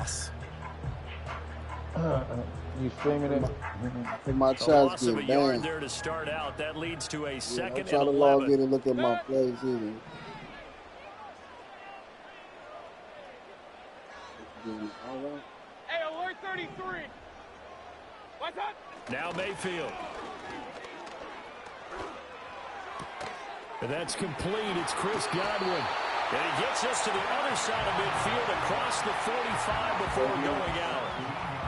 loss. You streaming it? My A chat's loss of getting a yard banned. there to start out. That leads to a I'm second trying and to log 11. in and look at my plays either. Hey, alert 33. What's up? Now Mayfield. And that's complete. It's Chris Godwin. And he gets us to the other side of midfield across the 45 before going out.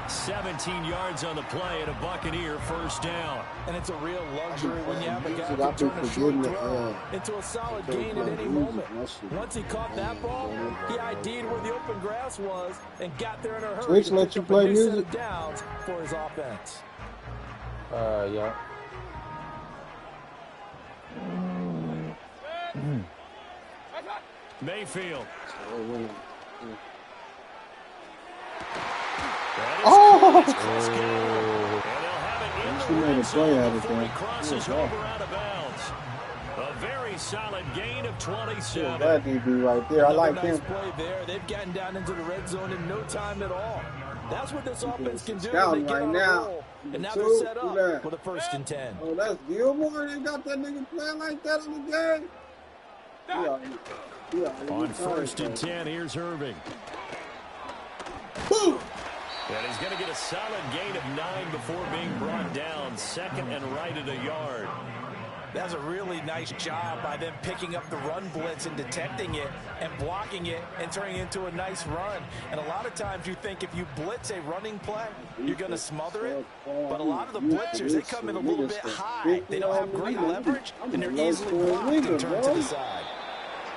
17 yards on the play and a Buccaneer first down. And it's a real luxury when you have a guy who can turn a short throw into a solid gain at any moment. Once he caught that ball, he ID'd where the open grass was and got there in a hurry to pick up a new set of downs for his offense. Yeah. Mayfield. Oh! And they'll have it in the red zone before he crosses over out of bounds. A very solid gain of 27. That DB right there. I like him. Play there. They've gotten down into the red zone in no time at all. That's what this offense can do when they get on a roll. And now they're set up for the 1st and 10. Oh, that's Gilmore. They got that nigga playing like that in the game. On 1st and 10, here's Irving. Boom! And he's going to get a solid gain of 9 before being brought down. 2nd and right at a yard. That's a really nice job by them picking up the run blitz and detecting it and blocking it and turning it into a nice run. And a lot of times you think if you blitz a running play, you're going to smother it. But a lot of the blitzers, they come in a little bit high. They don't have great leverage, and they're easily blocked and turned to the side.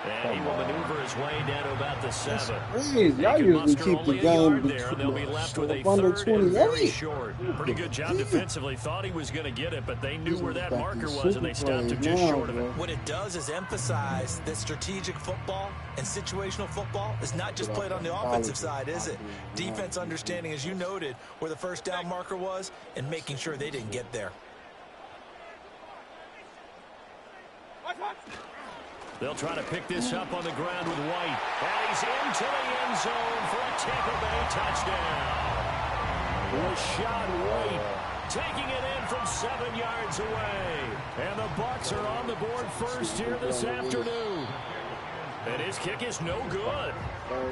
And he will maneuver his way down to about the 7. Y'all usually keep the game there, and they'll be left with a under 3rd and very 28. short. Pretty good job defensively. Thought he was going to get it, but they knew where that marker was, and they stopped him just short of it. What it does is emphasize that strategic football and situational football is not just played on the offensive side, is it? Defense understanding, as you noted, where the first down marker was and making sure they didn't get there. They'll try to pick this up on the ground with White. And he's into the end zone for a Tampa Bay touchdown. Rashad White taking it in from 7 yards away. And the Bucs are on the board first here this afternoon. And his kick is no good.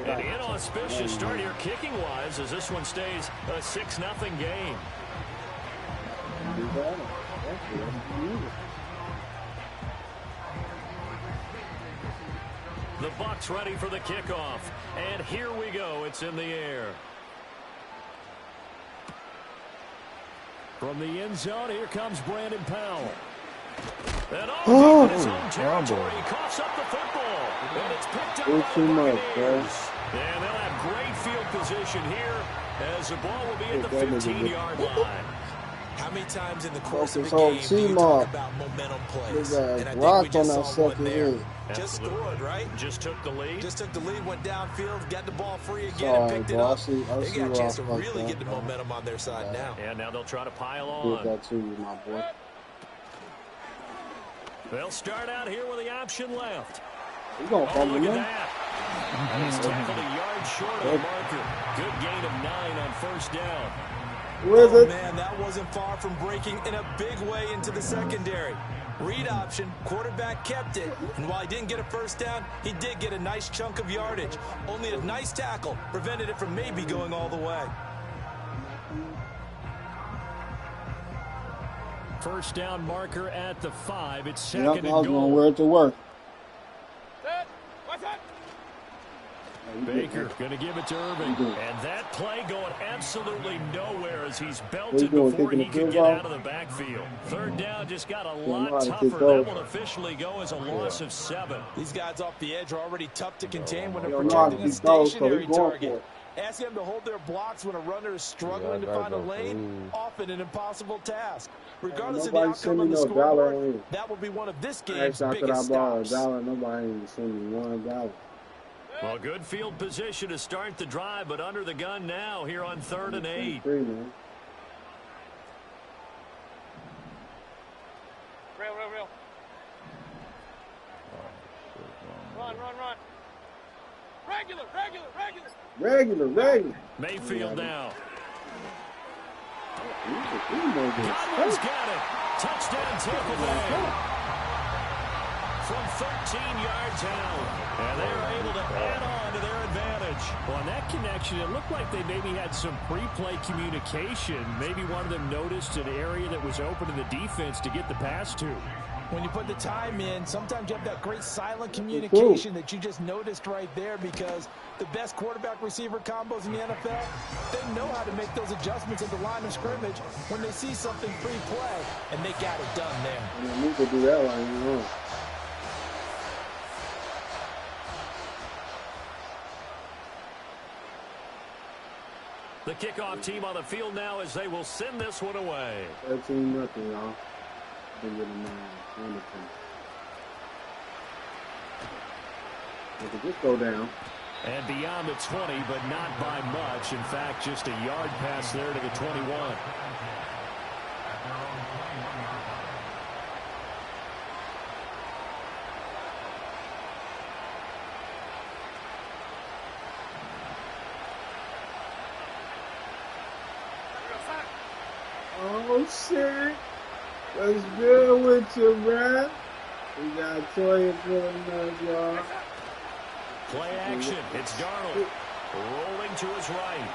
An inauspicious start here kicking-wise as this one stays a 6-0 game. The Bucs ready for the kickoff. And here we go. It's in the air. From the end zone, here comes Brandon Powell. And deep in his own territory, he coughs up the football. And it's picked up by the Buccaneers. And they'll have great field position here as the ball will be at the 15-yard line. How many times in the course of a game do you talk about momentum plays? And I think we just saw one there. Just scored, right? Just took the lead. Just took the lead, went downfield, got the ball free again, and picked it up. They got a chance to really get the momentum on their side now. And now they'll try to pile on. That to you, my boy. They'll start out here with the option left. He's going to fumble look at that. And he's tackled a yard short of the marker. Good gain of 9 on first down. Man, that wasn't far from breaking in a big way into the secondary. Read option, quarterback kept it, and while he didn't get a first down, he did get a nice chunk of yardage. Only a nice tackle prevented it from maybe going all the way. First down marker at the 5. It's 2nd and goal. I was going to wear it to work. Baker going to give it to Irving. And that play going absolutely nowhere as he's belted before he can get out of the backfield. Third down just got a lot tougher. That will officially go as a loss of 7. These guys off the edge are already tough to contain when they're protecting a stationary target. Ask them to hold their blocks when a runner is struggling to find a lane, often an impossible task. Regardless of the outcome on the scoreboard, that will be one of this game's biggest stops. Nobody ain't send me $1. Well, good field position to start the drive, but under the gun now here on 3rd and 8. Real. Run. Regular. Regular. Mayfield now. Godwin's got it. Touchdown, Tampa Bay. From 13 yards out. And they were able to add on to their advantage. Well, on that connection, it looked like they maybe had some pre-play communication. Maybe one of them noticed an area that was open in the defense to get the pass to. When you put the time in, sometimes you have that great silent communication that you just noticed right there, because the best quarterback-receiver combos in the NFL, they know how to make those adjustments at the line of scrimmage when they see something pre-play, and they got it done there. You need to do that line, you know. The kickoff team on the field now as they will send this one away. 13-0, y'all. They could just go down. And beyond the 20, but not by much. In fact, just a yard pass there to the 21. Oh, shit. What's good with you, bruh? We got Toya pulling up, y'all. Play action. It's Darnold. Rolling to his right.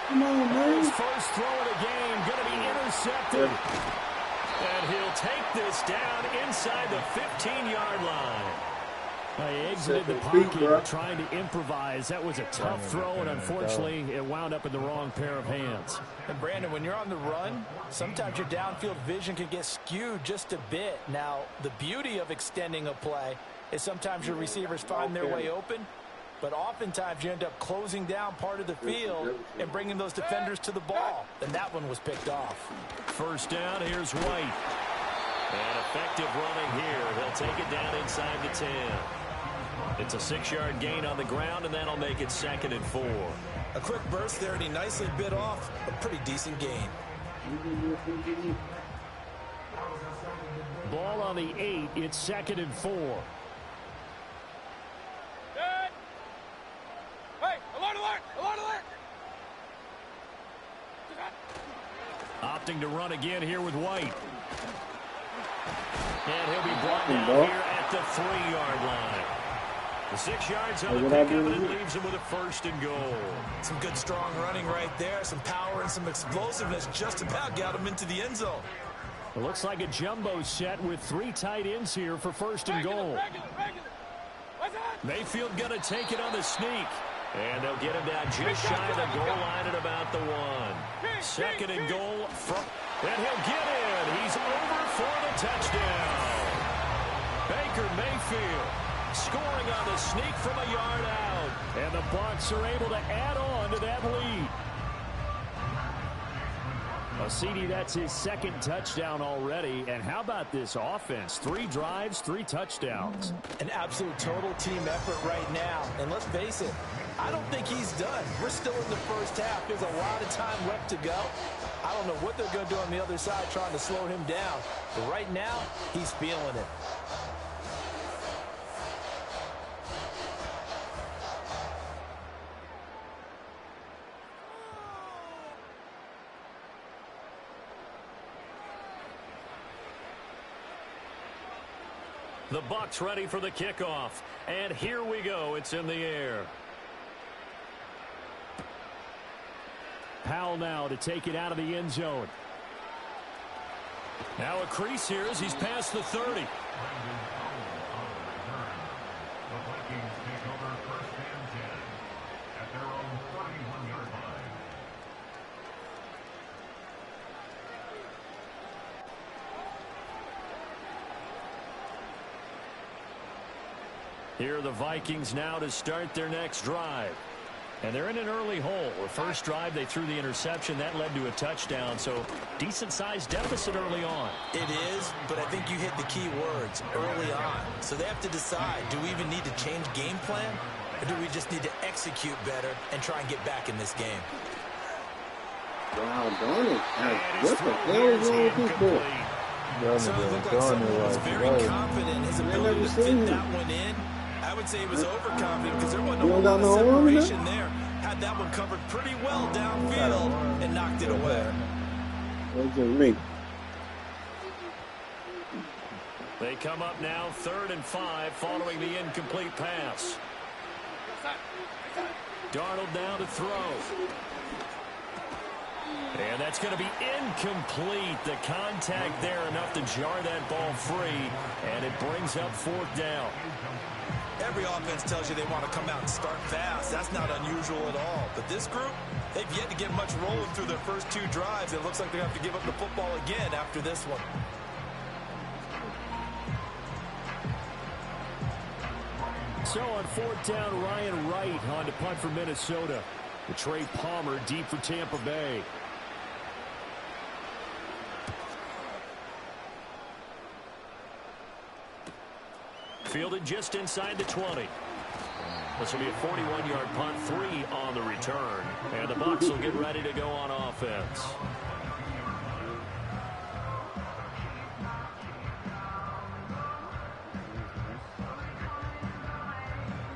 Come on, man. His first throw of the game going to be intercepted. And he'll take this down inside the 15-yard line. He exited the pocket trying to improvise. That was a tough throw, and unfortunately, it wound up in the wrong pair of hands. And Brandon, when you're on the run, sometimes your downfield vision can get skewed just a bit. Now, the beauty of extending a play is sometimes your receivers find their way open, but oftentimes you end up closing down part of the field and bringing those defenders to the ball. And that one was picked off. First down, here's White. And effective running here. They'll take it down inside the 10. It's a 6-yard gain on the ground, and that'll make it 2nd and 4. A quick burst there, and he nicely bit off a pretty decent gain. Ball on the 8. It's 2nd and 4. Hey, alert! Opting to run again here with White. And he'll be brought down here at the 3-yard line. The 6 yards on the pickup, and it leaves him with a 1st and goal. Some good strong running right there. Some power and some explosiveness just about got him into the end zone. It looks like a jumbo set with 3 tight ends here for 1st and goal. Mayfield going to take it on the sneak. And they'll get him down just shy of the goal line at about the 1. 2nd and goal from... And he'll get in. He's over for the touchdown. Baker Mayfield scoring on the sneak from a yard out. And the Bucs are able to add on to that lead. CD, that's his 2nd touchdown already. And how about this offense? 3 drives, 3 touchdowns. An absolute total team effort right now. And let's face it, I don't think he's done. We're still in the first half. There's a lot of time left to go. I don't know what they're going to do on the other side trying to slow him down. But right now, he's feeling it. The Bucs ready for the kickoff. And here we go. It's in the air. Powell now to take it out of the end zone. Now a crease here as he's past the 30. Here are the Vikings now to start their next drive. And they're in an early hole. The first drive, they threw the interception. That led to a touchdown. So decent-sized deficit early on. It is, but I think you hit the key words, early on. So they have to decide, do we even need to change game plan? Or do we just need to execute better and try and get back in this game? Wow, darn it. What the hell is wrong with this boy? So it looked like someone was very confident in his ability to fit that one in. I would say he was overconfident because there wasn't a whole lot of separation there. that one covered pretty well downfield and knocked it away. That's just me. They come up now 3rd and 5 following the incomplete pass. Darnold now to throw. And that's going to be incomplete. The contact there enough to jar that ball free, and it brings up 4th down. Every offense tells you they want to come out and start fast. That's not unusual at all. But this group, they've yet to get much rolling through their first 2 drives. It looks like they have to give up the football again after this one. So on 4th down, Ryan Wright on to punt for Minnesota. The Trey Palmer deep for Tampa Bay. Fielded just inside the 20. This will be a 41-yard punt, 3 on the return. And the Bucs will get ready to go on offense.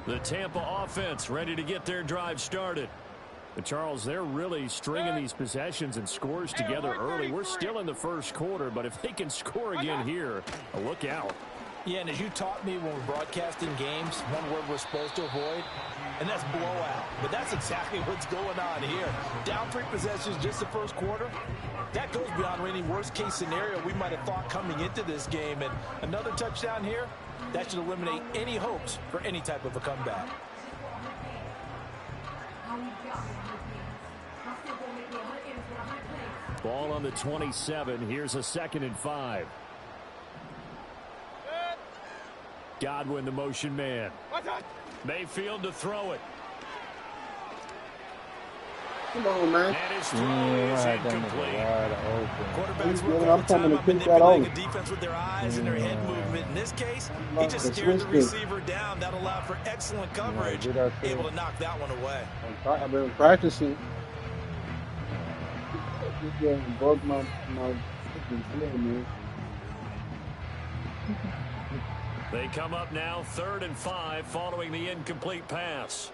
The Tampa offense ready to get their drive started. But Charles, they're really stringing these possessions and scores together early. We're still in the first quarter, but if they can score again here, look out. Yeah, and as you taught me when we're broadcasting games, one word we're supposed to avoid, and that's blowout. But that's exactly what's going on here. Down 3 possessions just the first quarter. That goes beyond any worst-case scenario we might have thought coming into this game. And another touchdown here, that should eliminate any hopes for any type of a comeback. Ball on the 27. Here's a 2nd and 5. Godwin, the motion man. Mayfield to throw it. Come on, man. And his throw is incomplete. Quarterbacks work I'm all the coming time to on pick that manipulating over. a defense with their eyes and their head movement. In this case, he just steered the receiver down. That allowed for excellent coverage. Able to knock that one away. I've been practicing. Broke my man. They come up now 3rd and 5 following the incomplete pass.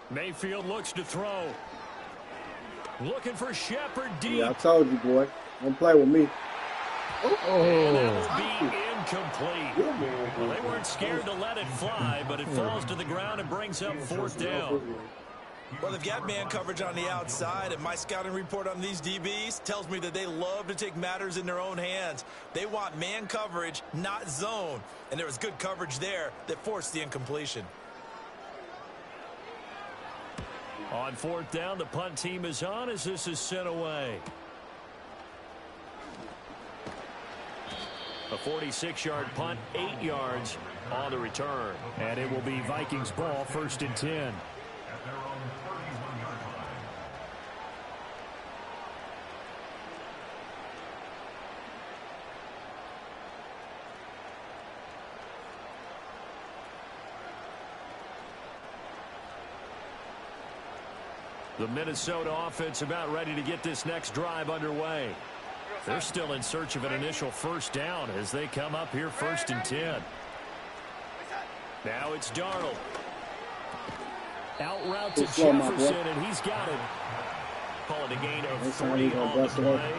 Mayfield looks to throw. Looking for Shepard deep. Yeah, I told you, boy. Don't play with me. And that will be incomplete. Well, they weren't scared to let it fly, but it falls to the ground and brings up 4th down. Well, they've got man coverage on the outside, and my scouting report on these DBs tells me that they love to take matters in their own hands. They want man coverage, not zone. And there was good coverage there that forced the incompletion. On 4th down, the punt team is on as this is sent away. A 46-yard punt, 8 yards on the return. And it will be Vikings ball, 1st and 10. The Minnesota offense about ready to get this next drive underway. They're still in search of an initial 1st down as they come up here 1st and 10. Now it's Darnold. Out route to Jefferson, and he's got it. Call it a gain of 3 on the play,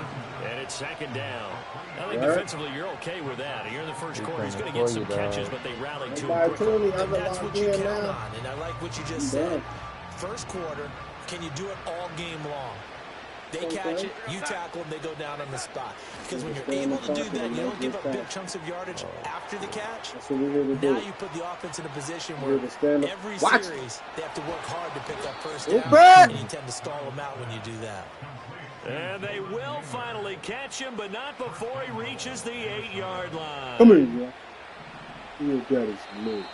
and it's 2nd down. I think defensively you're okay with that. Here in the first quarter, he's going to get some catches, but they rallied to him quickly. And that's what you count on, and I like what you just said. First quarter, can you do it all game long? They catch it, you tackle them, they go down on the spot. Because when you're able to do that, you don't give up big chunks of yardage after the catch. Now you put the offense in a position where every series they have to work hard to pick up 1st down, and you tend to stall them out when you do that. And they will finally catch him, but not before he reaches the 8-yard line. Come here, bro. You got it, move.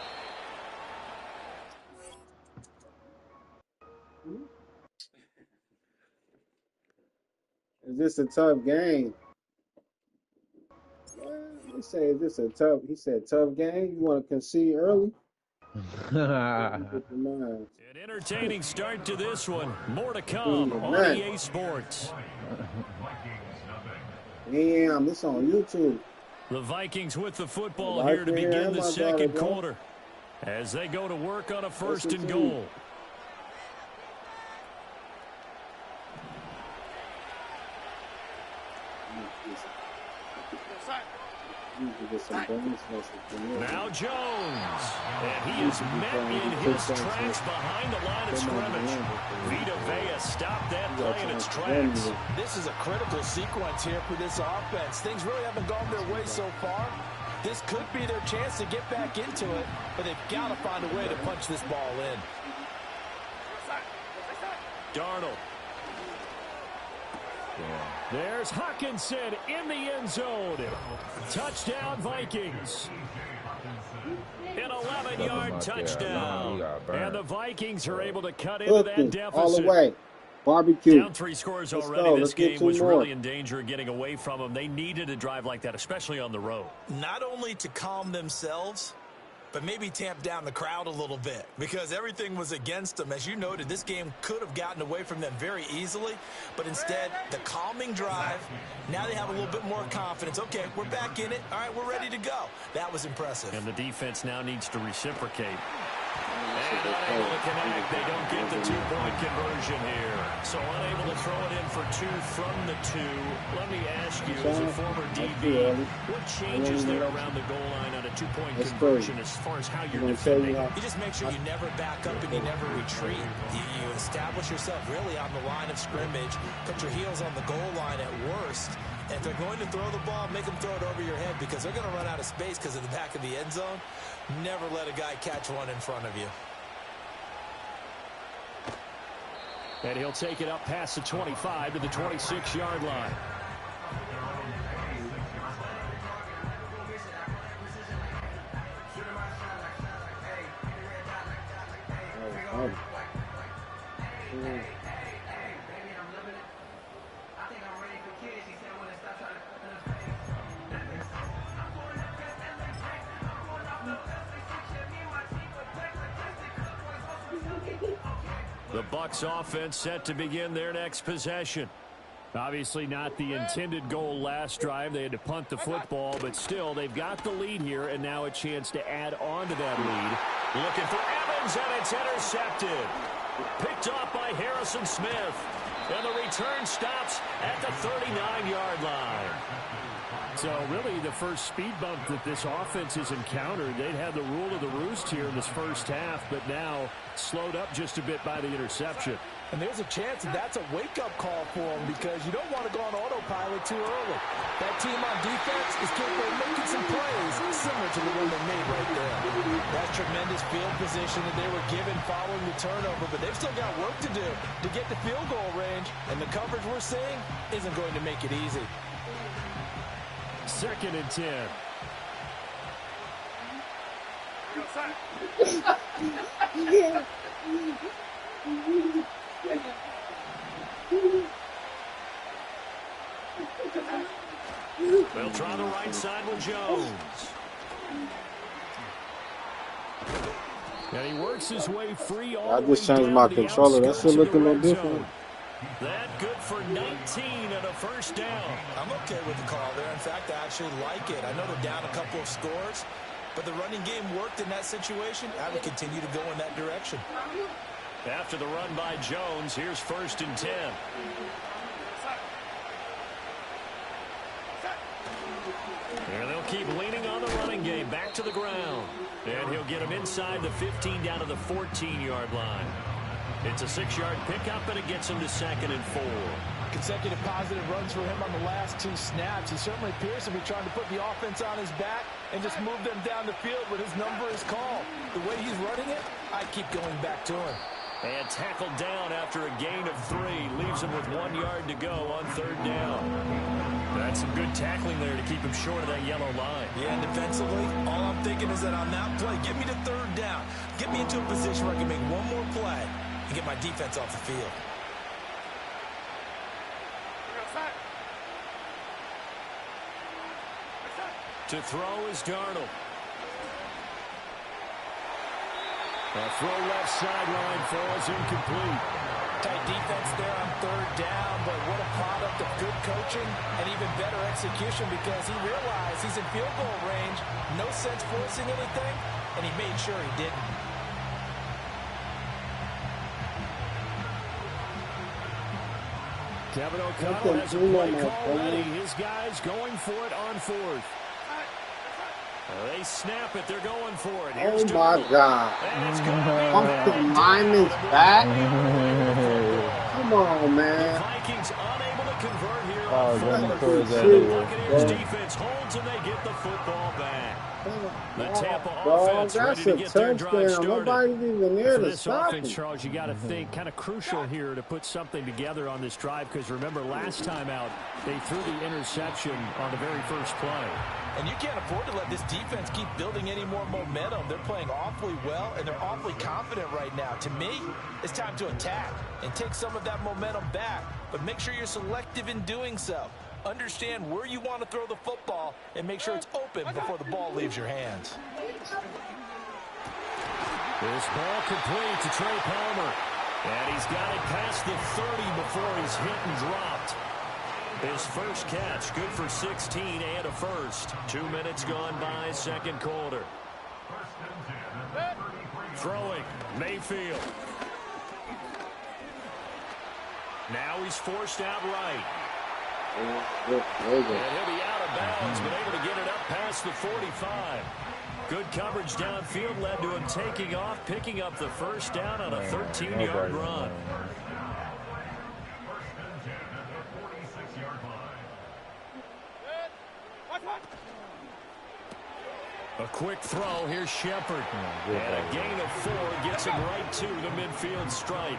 Is this a tough game? He said, is this a tough? He said, tough game. You want to concede early? An entertaining start to this one. More to come on EA Sports. Damn, this on YouTube. The Vikings with the football Right here to there, begin the my second brother, bro. quarter as they go to work on a first That's and the goal. Now Jones, and he is met in his tracks behind the line of scrimmage. Vita Vea stopped that play in its tracks. This is a critical sequence here for this offense. Things really haven't gone their way so far. This could be their chance to get back into it, but they've got to find a way to punch this ball in. Darnold. There's Hawkinson in the end zone. Touchdown, Vikings. An 11-yard touchdown. And the Vikings are able to cut into that deficit. All the way. Barbecue. Down 3 scores already. This game was really in danger of getting away from them. They needed a drive like that, especially on the road. Not only to calm themselves, but maybe tamp down the crowd a little bit because everything was against them. As you noted, this game could have gotten away from them very easily, but instead, the calming drive, now they have a little bit more confidence. Okay, we're back in it. All right, we're ready to go. That was impressive. And the defense now needs to reciprocate. And unable to connect. They don't get the 2-point conversion here. So unable to throw it in for 2 from the 2. Let me ask you, as a former DB, what changes there around the goal line on a 2-point conversion as far as how you're defending? You just make sure you never back up and you never retreat. You establish yourself really on the line of scrimmage, put your heels on the goal line at worst. And if they're going to throw the ball, make them throw it over your head because they're going to run out of space because of the back of the end zone. Never let a guy catch one in front of you. And he'll take it up past the 25 to the 26-yard line. The Bucs offense set to begin their next possession. Obviously not the intended goal last drive. They had to punt the football, but still they've got the lead here and now a chance to add on to that lead. Looking for Evans, and it's intercepted. Picked off by Harrison Smith. And the return stops at the 39-yard line. So really the first speed bump that this offense has encountered, they'd had the rule of the roost here in this first half, but now slowed up just a bit by the interception. And there's a chance that that's a wake-up call for them because you don't want to go on autopilot too early. That team on defense is capable of making some plays similar to the one they made right there. That's tremendous field position that they were given following the turnover, but they've still got work to do to get the field goal range, and the coverage we're seeing isn't going to make it easy. 2nd and 10. They'll try the right side with Jones. And he works his way free all I the way just changed down my the controller. That outskirts shit of look the a little red different. zone. That good for 19 and a first down. I'm okay with the call there. In fact, I actually like it. I know they're down a couple of scores, but the running game worked in that situation. I would continue to go in that direction. After the run by Jones, here's 1st and 10. And they'll keep leaning on the running game. Back to the ground. And he'll get him inside the 15 down to the 14-yard line. It's a 6-yard pickup, and it gets him to 2nd and 4. Consecutive positive runs for him on the last 2 snaps. He certainly appears to be trying to put the offense on his back and just move them down the field when his number is called. The way he's running it, I keep going back to him. And tackled down after a gain of 3. Leaves him with 1 yard to go on 3rd down. That's some good tackling there to keep him short of that yellow line. Yeah, and defensively, all I'm thinking is that on that play, get me to 3rd down. Get me into a position where I can make one more play and get my defense off the field. To throw is Darnold. A throw left sideline falls incomplete. Tight defense there on third down, but what a product of good coaching and even better execution because he realized he's in field goal range. No sense forcing anything, and he made sure he didn't. Kevin O'Connell has a play call ready. His guys going for it on fourth. They snap it. They're going for it. Here's my God. Uncle Lyman's back. Come on, man. The Vikings unable to convert here Oh, on going fourth. towards that The area. Buccaneers defense holds and they get the football back. The Tampa Dog, offense ready that's to a get their drive touchdown. started. Nobody's even there For to this stop offense, him. Charles, you got to think kind of crucial here to put something together on this drive because remember last time out they threw the interception on the very first play. And you can't afford to let this defense keep building any more momentum. They're playing awfully well, and they're awfully confident right now. To me, it's time to attack and take some of that momentum back, but make sure you're selective in doing so. Understand where you want to throw the football and make sure it's open before the ball leaves your hands. This ball complete to Trey Palmer. And he's got it past the 30 before he's hit and dropped. His first catch, good for 16 and a first. 2 minutes gone by, second quarter. Throwing, Mayfield. Now he's forced out right. And he'll be out of bounds, but able to get it up past the 45. Good coverage downfield led to him taking off, picking up the first down on a 13-yard run. A quick throw. Here's Shepard. And a gain of 4 gets him right to the midfield stripe.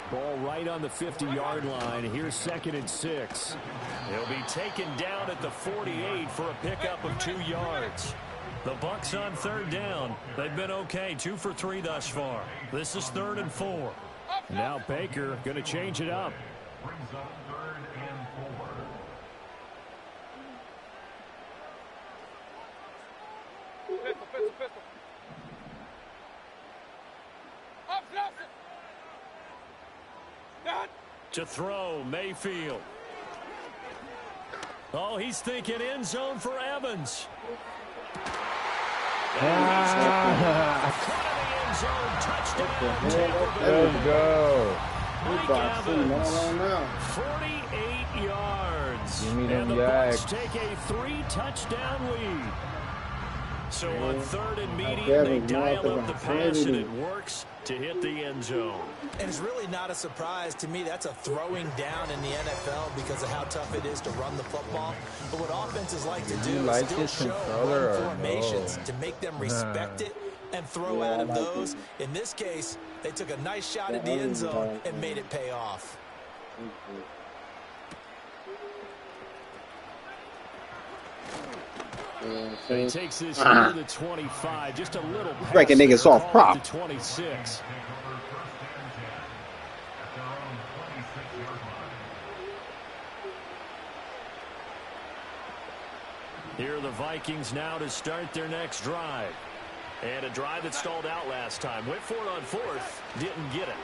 Ball right on the 50-yard line. Here's 2nd and 6. He'll be taken down at the 48 for a pickup of 2 yards. The Bucs on third down. They've been okay. 2 for 3 thus far. This is 3rd and 4. Now Baker going to change it up. Pistol. Up, down. To throw, Mayfield. Oh, he's thinking end zone for Evans. Let's go. Mike Evans, 48 yards. Give me them and the yaks. Bucs take a 3-touchdown lead. So on 3rd and medium, they Evans dial walking up the behind pass, and him. it works to hit the end zone. And it's really not a surprise to me. That's a throwing down in the NFL because of how tough it is to run the football. But what offenses like to do like is still this show controller run or formations no? to make them respect it and throw out of those. In this case, they took a nice shot at the end zone and made it pay off. He takes this to the 25, just a little pass breaking niggas off prop. to 26. Here are the Vikings now to start their next drive. And a drive that stalled out last time. Went for it on 4th, didn't get it.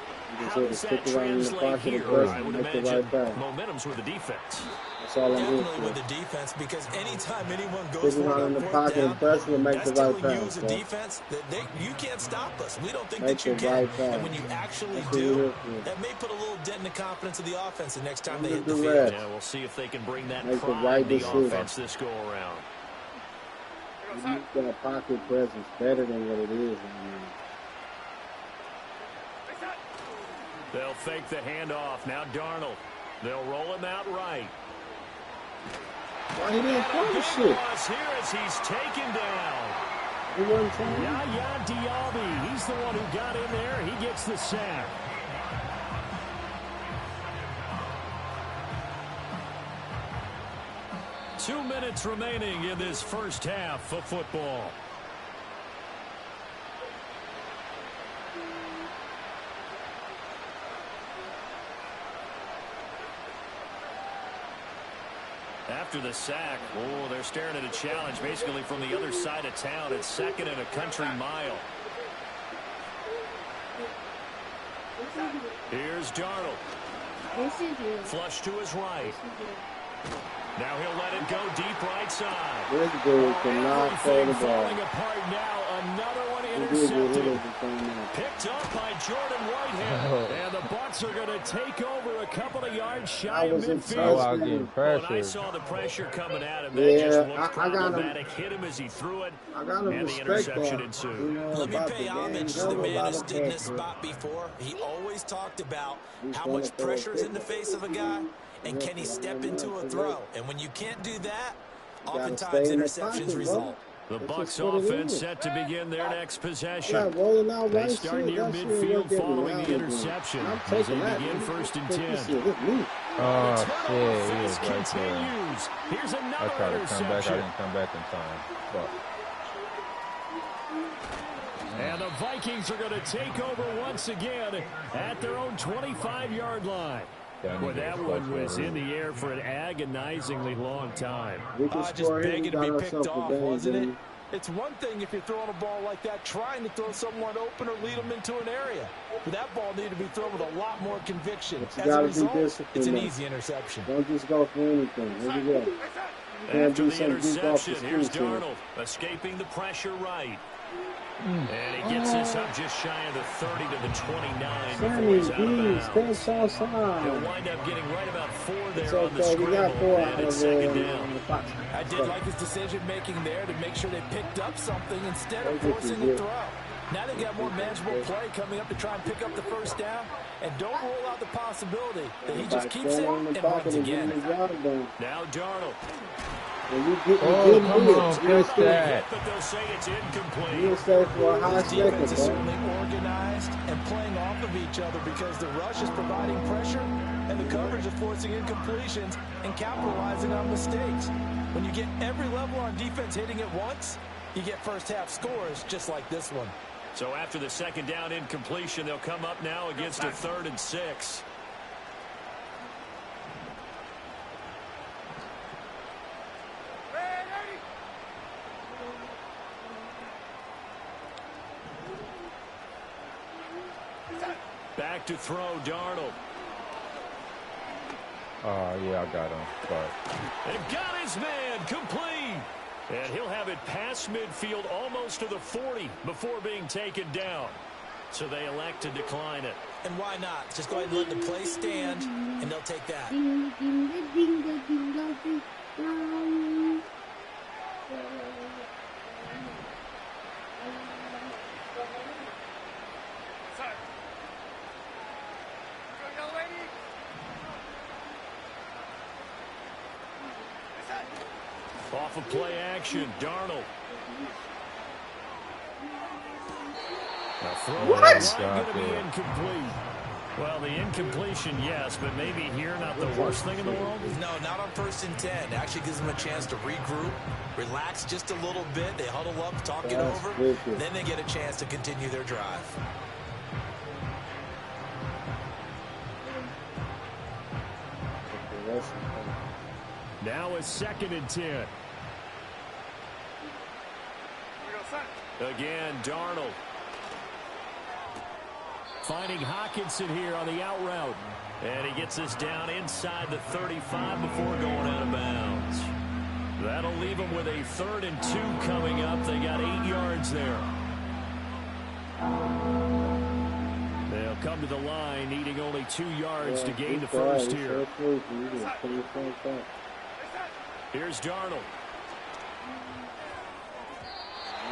How does that translate here? I would imagine momentum's with the defense. That's all I'm doing. Definitely with the defense, because anytime anyone goes Sitting for on a the pocket fourth and pressure will down, make the that's right telling you pass. as a defense that you can't stop us. We don't think Make that you the can. right pass. And when you actually That's what you're do, here for. that may put a little dent in the confidence of the offense the next time they hit Look the at field. that. Yeah, we'll see if they can bring that Make the pride right in the decision. offense this go-around. You've got pocket presence better than what it is. They'll fake the handoff. Now Darnold. They'll roll him out right. Why he didn't throw the Big shit? loss here as he's taken down. He wasn't trying. Yaya Diaby. He's the one who got in there. He gets the sack. Two minutes remaining in this first half of football. After the sack, oh, they're staring at a challenge basically from the other side of town. It's 2nd and a country mile. Here's Darnold. Flush to his right. Now he'll let it go deep right side. This dude cannot throw the ball. Falling apart now. Another one intercepted. Picked up by Jordan Whitehead. And the Bucs are going to take over a couple of yards shy of midfield. When I saw the pressure coming at him, that just looked problematic. Hit him as he threw it, and the interception ensued. Let me pay homage to the man who stood in this spot before. He always talked about how much pressure is in the face of a guy, and can he step into a throw. And when you can't do that, oftentimes interceptions result. The Bucs offense set to begin their next possession. They start near midfield following the interception as they begin 1st and 10. Oh, shit. Continues. Here's another interception. I didn't come back in time. Fuck. And the Vikings are going to take over once again at their own 25-yard line. Boy, that one was in the air for an agonizingly long time. Just begging to be picked off, wasn't it? It's one thing if you're throwing a ball like that, trying to throw someone open or lead them into an area. But that ball needed to be thrown with a lot more conviction. As a result, it's an easy interception. Don't just go for anything. Here we go. After the interception, here's Darnold escaping the pressure right. And he gets this up just shy of the 30 to the 29 before he's out of bounds. He'll wind up getting right about 4 there on the scramble, and it's 2nd down. I did like his decision-making there to make sure they picked up something instead of forcing the throw. Now they've got more manageable play coming up to try and pick up the 1st down, and don't rule out the possibility that he just keeps it and runs again. Now Darnold. Come on, catch that. But they'll say it's incomplete. This defense is certainly organized and playing off of each other because the rush is providing pressure and the coverage is forcing incompletions and capitalizing on mistakes. When you get every level on defense hitting at once, you get first-half scores just like this one. So after the 2nd down incompletion, they'll come up now against a 3rd and 6. Back to throw, Darnold. Oh, yeah, I got him. Sorry. They've got his man complete. And he'll have it past midfield almost to the 40 before being taken down. So they elect to decline it. And why not? Just go ahead and let the play stand, and they'll take that. Off of play action, Darnold. What? Going to be incomplete. Well, the incompletion, yes, but maybe here not the worst thing in the world? No, not on 1st and 10. Actually gives them a chance to regroup, relax just a little bit. They huddle up, talk it over. Then they get a chance to continue their drive. Now a 2nd and 10. Again, Darnold. Finding Hockenson here on the out route. And he gets this down inside the 35 before going out of bounds. That'll leave him with a 3rd and 2 coming up. They got 8 yards there. They'll come to the line, needing only 2 yards to gain the first here. Here's Darnold.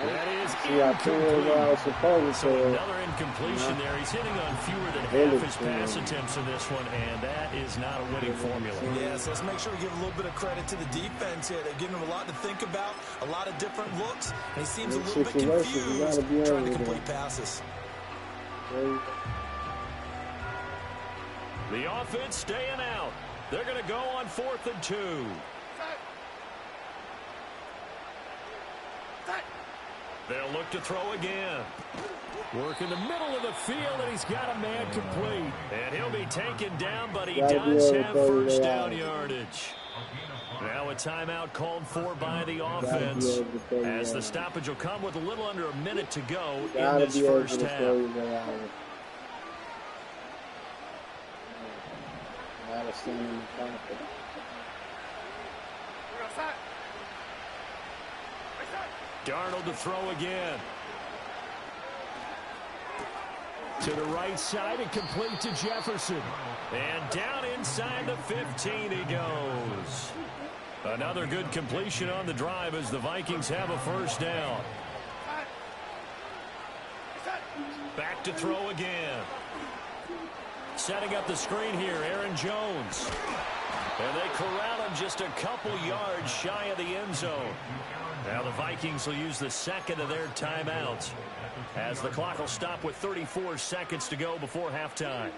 That is incomplete. So another incompletion there. He's hitting on fewer than half his pass attempts in this one, and that is not a winning formula. Yes, let's make sure we give a little bit of credit to the defense here. They've given him a lot to think about, a lot of different looks, and he seems a little bit confused trying to complete passes. The offense staying out. They're going to go on 4th and 2. They'll look to throw again. Work in the middle of the field, and he's got a man complete. And he'll be taken down, but he does have 1st down yardage. Now a timeout called for by the offense, as the stoppage will come with a little under a minute to go in this 1st half. gotta stand in the pocket. Darnold to throw again. To the right side and complete to Jefferson. And down inside the 15 he goes. Another good completion on the drive as the Vikings have a first down. Back to throw again. Setting up the screen here, Aaron Jones. And they corral him just a couple yards shy of the end zone. Now the Vikings will use the second of their timeouts as the clock will stop with 34 seconds to go before halftime.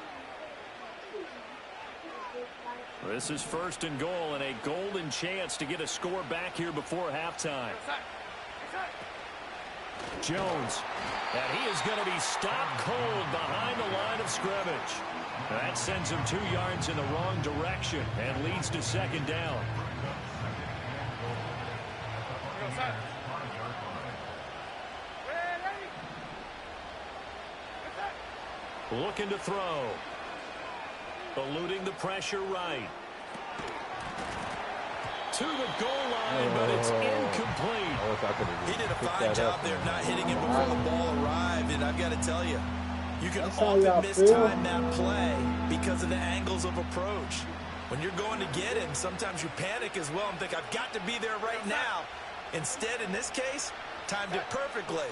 This is first and goal and a golden chance to get a score back here before halftime. Jones. And he is going to be stopped cold behind the line of scrimmage. That sends him 2 yards in the wrong direction and leads to second down. Looking to throw. Eluding the pressure right. To the goal line, but it's incomplete. He did a fine job there of not hitting him before the ball arrived, and I've got to tell you, you can often mistime that play because of the angles of approach. When you're going to get him, sometimes you panic as well and think, I've got to be there right now. Instead, in this case, timed it perfectly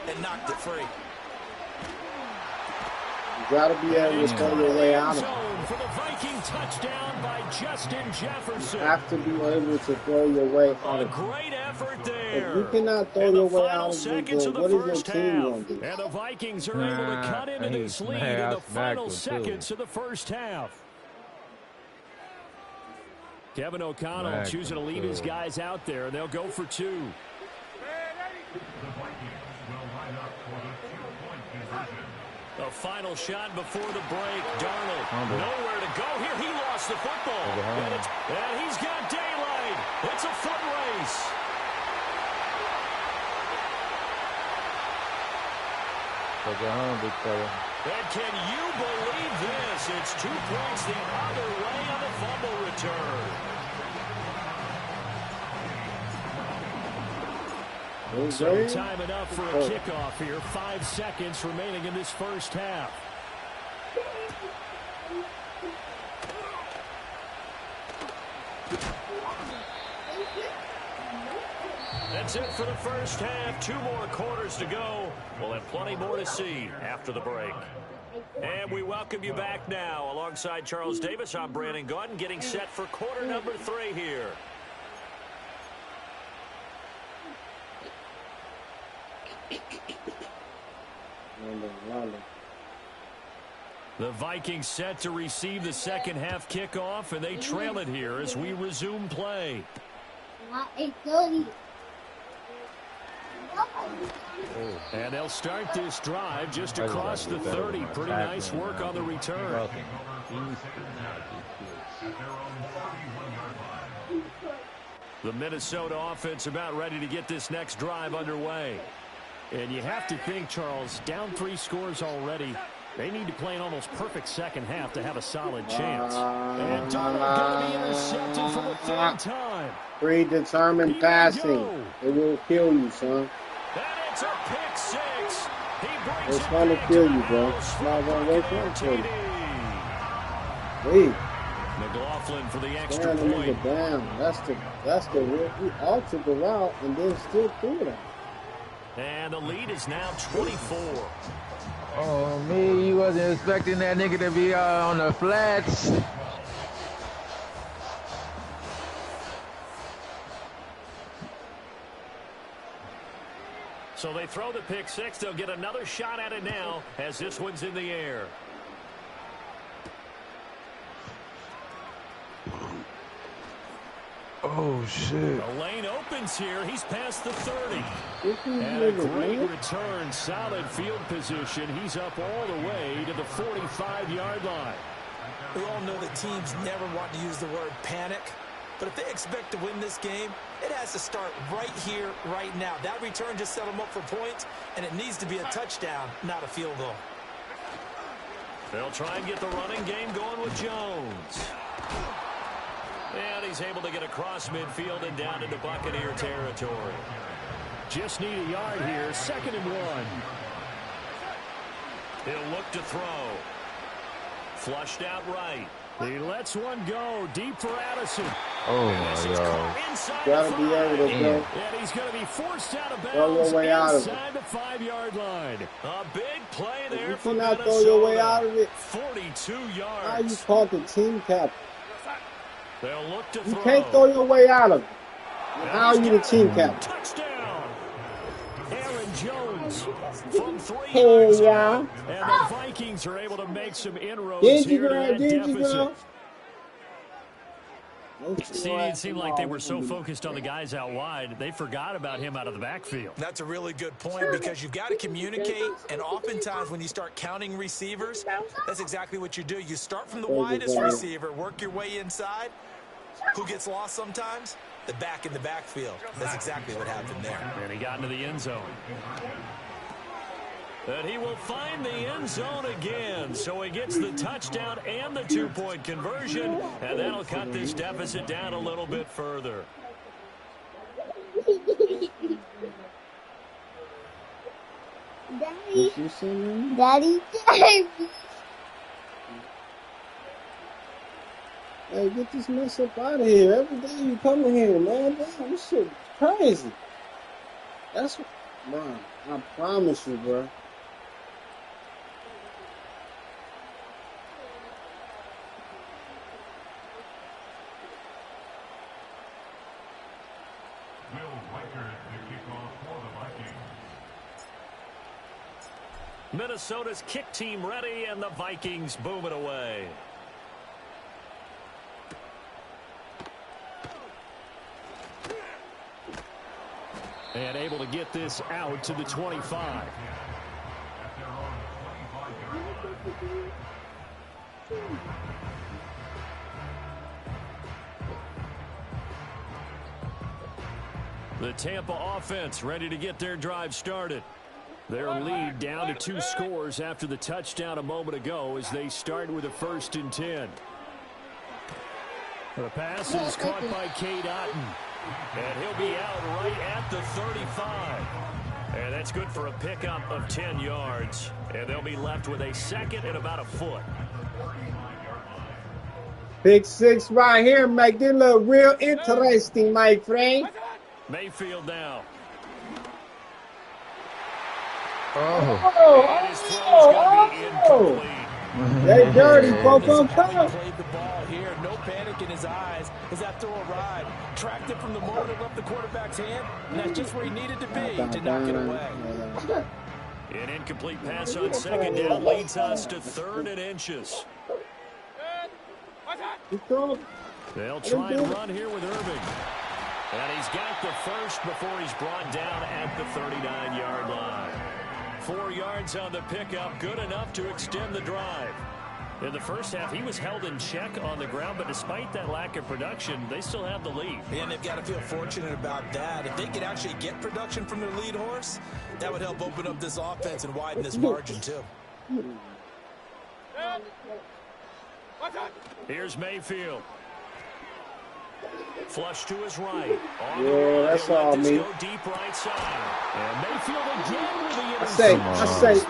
and knocked it free. You got to be able to throw your way out of it. For the Viking touchdown by Justin Jefferson. You have to be able to throw your way out of it. A great effort there. If you cannot throw your way out of it, then what is your team going to do? And the Vikings are able to cut into this lead in the final seconds of the first half. Kevin O'Connell choosing to leave his guys out there. They'll go for 2. A final shot before the break. Darnold nowhere to go here. He lost the football. And he's got daylight. It's a foot race. And can you believe this? It's 2 points the other way on the fumble return. So time enough for a kickoff here. 5 seconds remaining in this first half. That's it for the first half. 2 more quarters to go. We'll have plenty more to see after the break. And we welcome you back now. Alongside Charles Davis, I'm Brandon Gaudin, getting set for quarter number 3 here. The Vikings set to receive the second half kickoff, and they trail it here as we resume play. And they'll start this drive just across the 30. Pretty nice work on the return. The Minnesota offense about ready to get this next drive underway. And you have to think, Charles, down 3 scores already. They need to play an almost perfect second half to have a solid chance. And Darnold going to be intercepted for the 3rd time. Predetermined passing. It will kill you, son. And it's a pick 6. He brings it's going to kill you, bro. It's not going to work out for you. Wait. McLaughlin for the extra point. Down. That's the real. He altered the route and then still threw it. And the lead is now 24. Oh, me, you wasn't expecting that nigga to be on the flats. So they throw the pick 6. They'll get another shot at it now as this one's in the air. Oh, shit. The lane opens here. He's past the 30. And a great return. Solid field position. He's up all the way to the 45-yard line. We all know that teams never want to use the word panic. But if they expect to win this game, it has to start right here, right now. That return just set them up for points, and it needs to be a touchdown, not a field goal. They'll try and get the running game going with Jones. And he's able to get across midfield and down into Buccaneer territory. Just need a yard here. 2nd and 1. He'll look to throw. Flushed out right. He lets one go deep for Addison. Oh my God. Gotta be able to go. And he's going to be forced out of Throw bounds your way out of it. inside the 5-yard line. A big play there You for cannot Minnesota. throw your way out of it. 42 yards. How you called the team captain? They'll look to You throw. can't throw your way out of it. And how are you the team captain? Touchdown. Aaron Jones from 3 Hey, yards yeah. out. And the Vikings are able to make some inroads Did you, here to girl? that Did you, deficit. girl? See, it seemed like they were so focused on the guys out wide, they forgot about him out of the backfield. That's a really good point because you've got to communicate, and oftentimes when you start counting receivers, that's exactly what you do. You start from the widest receiver, work your way inside. Who gets lost sometimes? The back in the backfield. That's exactly what happened there. And he got into the end zone. And he will find the end zone again. So he gets the touchdown and the 2-point conversion. And that'll cut this deficit down a little bit further. Daddy. Hey, get this mess up out of here. Every day you come in here, man. Damn, this shit crazy. That's what, bro. I promise you, bro. Minnesota's kick team ready, and the Vikings boom it away. And able to get this out to the 25. The Tampa offense ready to get their drive started. Their lead down to 2 scores after the touchdown a moment ago as they start with a 1st and 10. The pass is caught by Cade Otton. And he'll be out right at the 35. And that's good for a pickup of 10 yards. And they'll be left with a 2nd and about a foot. Pick 6 right here make this look real interesting, my friend. Mayfield now. Oh, And his throw's going to be incomplete. They dirty, Popo. Played the ball here. No panic in his eyes as that throw arrived. Tracked it from the moment it left the quarterback's hand, and that's just where he needed to be to knock it away. An incomplete pass on 2nd down leads us to 3rd and inches. They'll try and run here with Irving. And he's got the first before he's brought down at the 39-yard line. 4 yards on the pickup, good enough to extend the drive. In the first half, he was held in check on the ground, but despite that lack of production, they still have the lead. And they've got to feel fortunate about that. If they could actually get production from their lead horse, that would help open up this offense and widen this margin, too. Here's Mayfield. Flush to his right. Yeah, that's all me. Go deep right side. And Mayfield again with the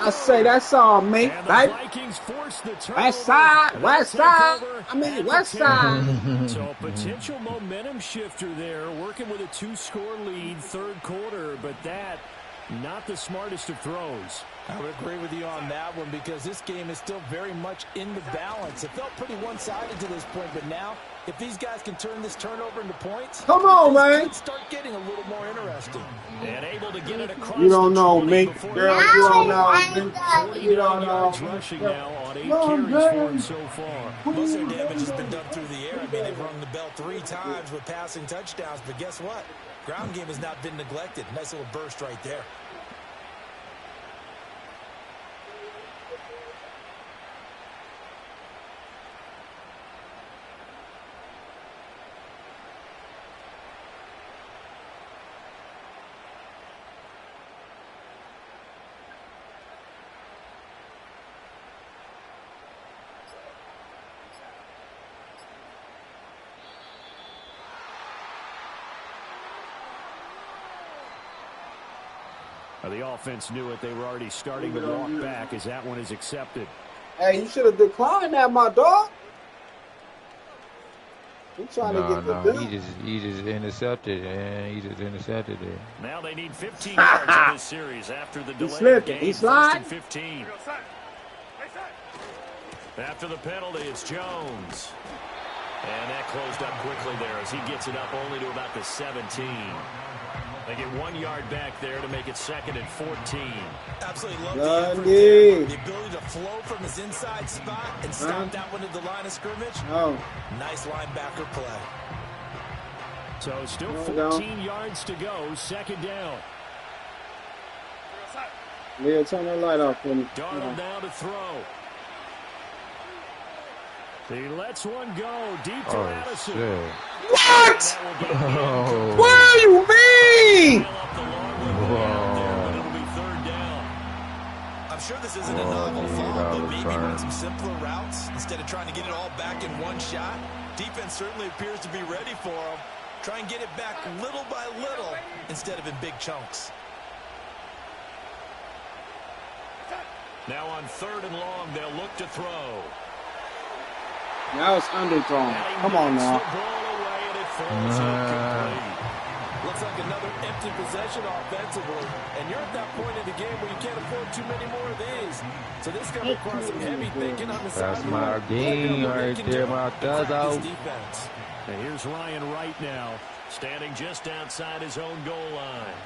I say, that's all me. And the Right? Vikings force the turnover. West side, And west they'll take side. over I mean, at the west 10. side. So a potential momentum shifter there, working with a 2-score lead, 3rd quarter, but that not the smartest of throws. I would agree with you on that one because this game is still very much in the balance. It felt pretty one-sided to this point, but now if these guys can turn this turnover into points, Come on, man. could start getting a little more interesting. And able to get it across You don't the know 20 me, before girl. the You don't know I'm me. done. You don't 49 yards know. rushing now on 8 No, carries man. for him so far. Most of their damage has been done through the air. I mean, they've rung the bell 3 times with passing touchdowns, but guess what? Ground game has not been neglected. Nice little burst right there. The offense knew it. They were already starting to walk back as that one is accepted. Hey, you should have declined that, my dog. He trying to get the dub. He just intercepted, and he just intercepted it. Now they need 15 yards in this series after the delay. Slipping. He sliding. 15. After the penalty, it's Jones. And that closed up quickly there as he gets it up only to about the 17. They get 1 yard back there to make it 2nd and 14. Absolutely love the effort there. The ability to flow from his inside spot and stop that one at the line of scrimmage. Oh. Nice linebacker play. So still 14 yards to go. 2nd down. Yeah, turn the light off for me. Darnold down to throw. He lets one go deep to Addison. Shit. What? What do you mean? I'm sure this isn't a novel thought, but maybe run some simpler routes instead of trying to get it all back in one shot. Defense certainly appears to be ready for him. Try and get it back little by little instead of in big chunks. Now on 3rd and long, they'll look to throw. Now it's underthrown. Come on now. Looks like another empty possession offensively. And you're at that point in the game where you can't afford too many more of these. So this is going to require some heavy thinking on the side. That's my game right there, my dugout. And here's Ryan Wright now, standing just outside his own goal line.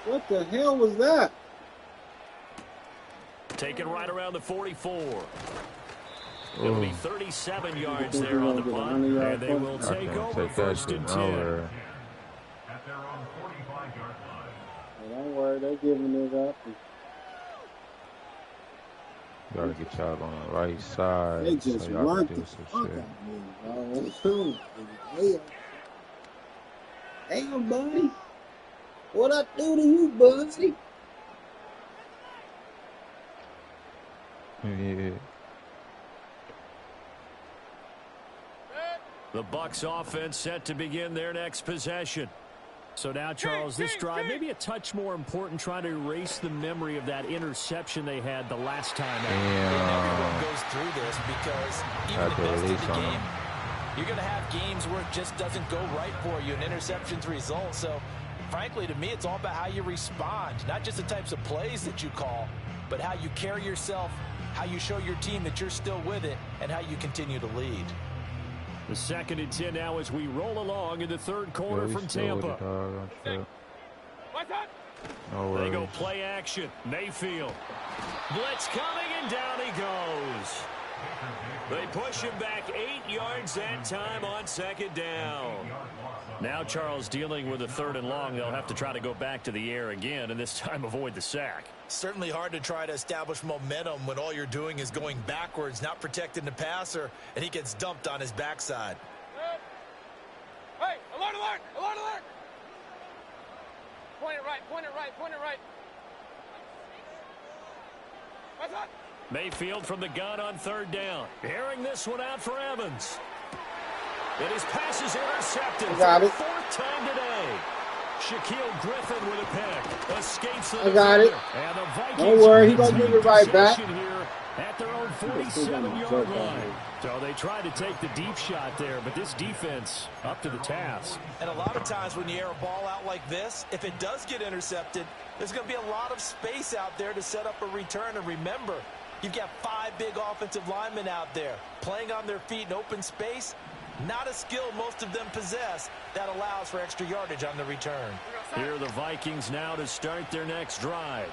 What the hell was that? Taken right around the 44. It'll be 37 yards there on the punt, and they will take over 1st and 10. Don't worry, they're giving it up. Gotta get y'all on the right side. They just so worked the fuck out of me, bro. Damn, buddy. What I do to you, buddy? Yeah. The Bucs offense set to begin their next possession. So now, Charles, this drive maybe a touch more important, trying to erase the memory of that interception they had the last time. Everyone goes through this because even the best of the game, you're going to have games where it just doesn't go right for you, and interceptions result. So, frankly, to me, it's all about how you respond, not just the types of plays that you call, but how you carry yourself, how you show your team that you're still with it, and how you continue to lead. The 2nd and 10 now as we roll along in the 3rd quarter from Tampa. They go play action. Mayfield. Blitz coming, and down he goes. They push him back 8 yards that time on 2nd down. Now Charles dealing with a 3rd and long. They'll have to try to go back to the air again, and this time avoid the sack. Certainly hard to try to establish momentum when all you're doing is going backwards, not protecting the passer, and he gets dumped on his backside. Hey, alert, alert, alert, alert! Point it right, point it right, point it right. What's up? Mayfield from the gun on 3rd down. Airing this one out for Evans. And his pass is intercepted for the 4th time today. Shaquille Griffin with a pick. Escapes the I got it. And the Vikings don't worry, he's going to give it right back. Here at their own 47-yard line. So they tried to take the deep shot there, but this defense up to the task. And a lot of times when you air a ball out like this, if it does get intercepted, there's going to be a lot of space out there to set up a return. And remember, you've got 5 big offensive linemen out there playing on their feet in open space. Not a skill most of them possess that allows for extra yardage on the return. Here are the Vikings now to start their next drive.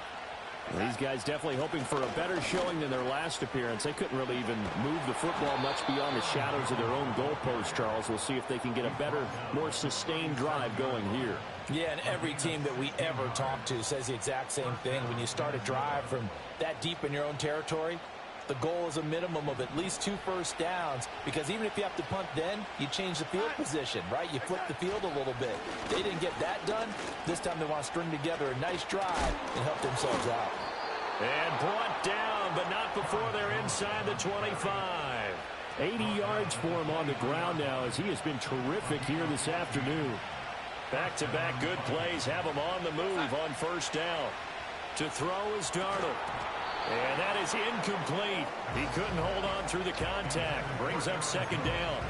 These guys definitely hoping for a better showing than their last appearance. They couldn't really even move the football much beyond the shadows of their own goalpost, Charles. We'll see if they can get a better, more sustained drive going here. Yeah, and every team that we ever talk to says the exact same thing. When you start a drive from that deep in your own territory, the goal is a minimum of at least 2 first downs, because even if you have to punt then, you change the field position, right? You flip the field a little bit. They didn't get that done. This time they want to string together a nice drive and help themselves out. And brought down, but not before they're inside the 25. 80 yards for him on the ground now as he has been terrific here this afternoon. Back-to-back good plays have him on the move on first down. To throw is Darnold. And that is incomplete. He couldn't hold on through the contact. Brings up second down.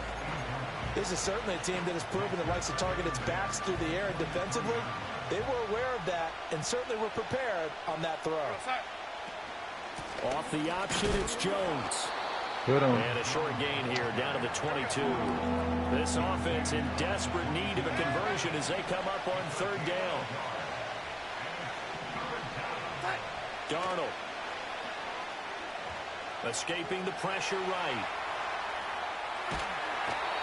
This is certainly a team that has proven it likes to target its backs through the air, and defensively, they were aware of that and certainly were prepared on that throw. Off the option, it's Jones. Good on. And a short gain here, down to the 22. This offense in desperate need of a conversion as they come up on third down. Darnold. Escaping the pressure right.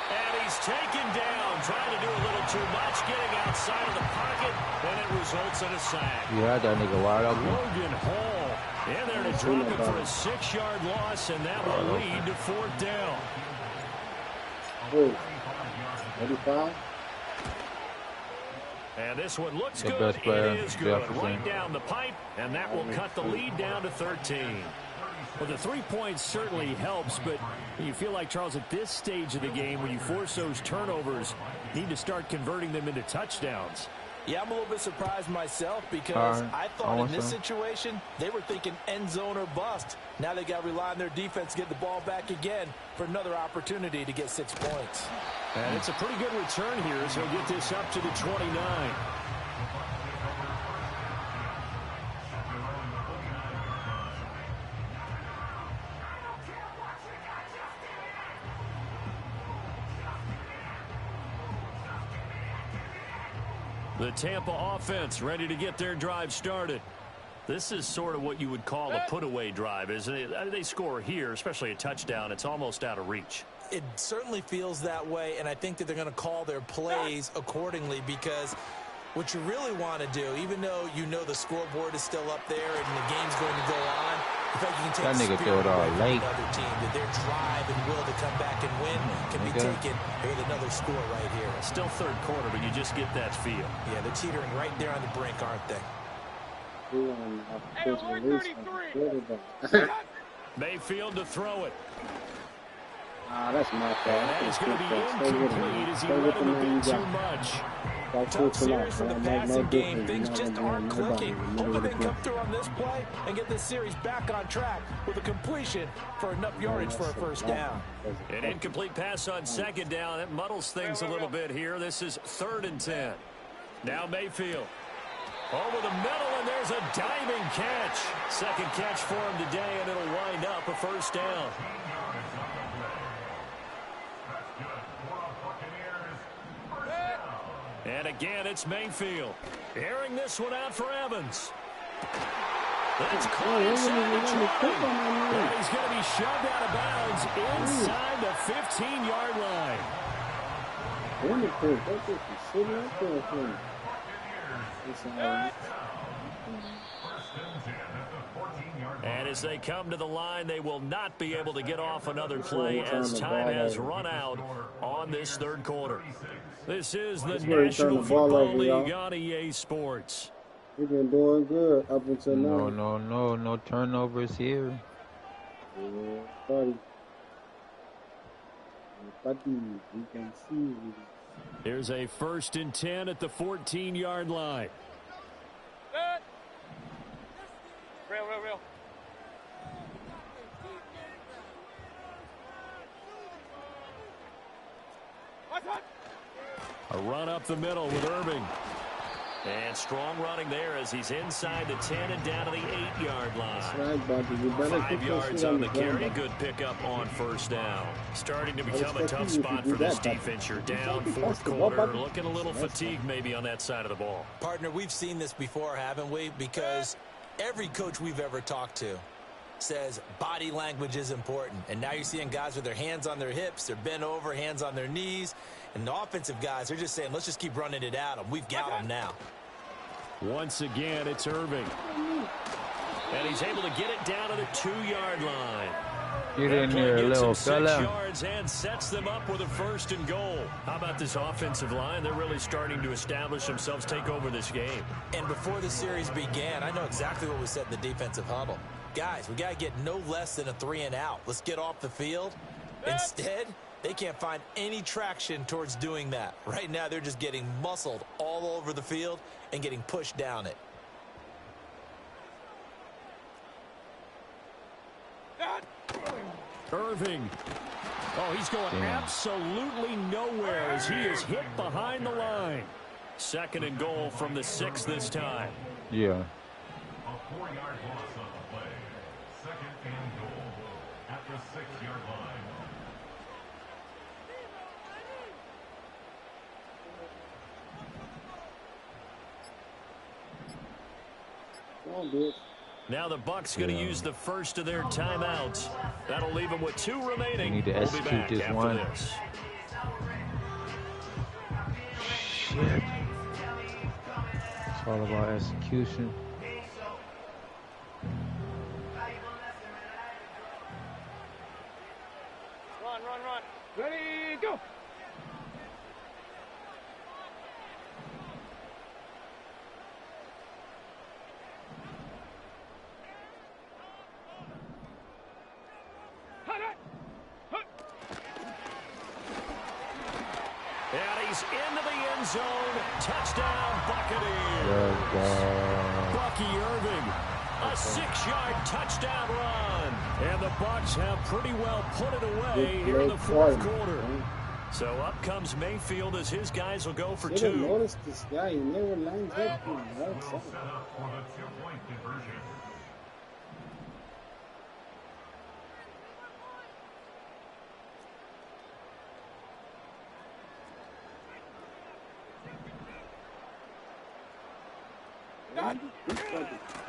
And he's taken down, trying to do a little too much, getting outside of the pocket, and it results in a sack. You had that nigga wide open. Logan Hall in there to drop it for a 6-yard loss, and that will lead to fourth down. Oh, 85. And this one looks The good. best player, It is good. Jefferson. Right down the pipe, and that will cut the lead down to 13. Well, the 3 points certainly helps, but you feel like, Charles, at this stage of the game, when you force those turnovers, you need to start converting them into touchdowns. Yeah, I'm a little bit surprised myself because I thought in this so. situation they were thinking end zone or bust. Now they got to rely on their defense to get the ball back again for another opportunity to get 6 points. And it's a pretty good return here as he'll get this up to the 29. The Tampa offense ready to get their drive started. This is sort of what you would call a put-away drive, isn't it? They score here, especially a touchdown. It's almost out of reach. It certainly feels that way, and I think that they're going to call their plays accordingly because what you really want to do, even though you know the scoreboard is still up there and the game's going to go on, in fact, you can take That nigga the threw it all spirit away late. from another team, that their drive and will to come back and win can be taken with another score right here. Still third quarter, but you just get that feel. Yeah, they're teetering right there on the brink, aren't they? Hey, 133. Mayfield to throw it. Ah, that's my fault. That is going to be incomplete as he let him a bit too much. Tough series for the passing game. Things just aren't clicking. Hoping they come through on this play and get this series back on track with a completion for enough yardage for a first down. An incomplete pass on second down. That muddles things a little bit here. This is 3rd and 10. Now Mayfield. Over the middle, and there's a diving catch. Second catch for him today, and it'll wind up a first down. And again, it's Mayfield. Airing this one out for Evans. That's caught inside the 20. And he's going to be shoved out of bounds inside the 15-yard line. And as they come to the line, they will not be able to get off another play as time has run out on this third quarter. This is the National Football League on EA Sports. We've been doing good up until now. No turnovers here. Buddy. We can see. Here's a 1st and 10 at the 14-yard line. Real. A run up the middle with Irving. And strong running there as he's inside the 10 and down to the 8-yard line. That's right, buddy. You better 5 yards on the carry. Good pickup on first down. Starting to become a tough spot for this defense. You're down 4th quarter. Looking a little fatigued maybe on that side of the ball. Partner, we've seen this before, haven't we? Because every coach we've ever talked to says body language is important. And now you're seeing guys with their hands on their hips, they're bent over, hands on their knees. And the offensive guys, they're just saying, let's just keep running it at them. We've got them now. Once again, it's Irving. And he's able to get it down to the 2-yard line. Get in here, little fella. 6 yards and sets them up with a 1st and goal. How about this offensive line? They're really starting to establish themselves, take over this game. And before the series began, I know exactly what we said in the defensive huddle. Guys, we got to get no less than a 3 and out. Let's get off the field Instead, they can't find any traction towards doing that. Right now, they're just getting muscled all over the field and getting pushed down it. Irving. Oh, he's going absolutely nowhere as he is hit behind the line. 2nd and goal from the 6 this time. Yeah. A 4-yard loss on the play. 2nd and goal at the 6-yard line. Come on, bitch. Now the Bucs going to use the first of their timeouts. That'll leave them with 2 remaining. We need to We'll be execute back this after one. this. Shit. It's all about execution. Run, run, run. Ready, go. And he's into the end zone. Touchdown, Buccaneers. Let's go. Bucky Irving. A 6-yard touchdown run. And the Bucs have pretty well put it away here in the 4th quarter. So up comes Mayfield as his guys will go for 2. Should have noticed this guy. He never lines up. Will set up for the 2-point conversion.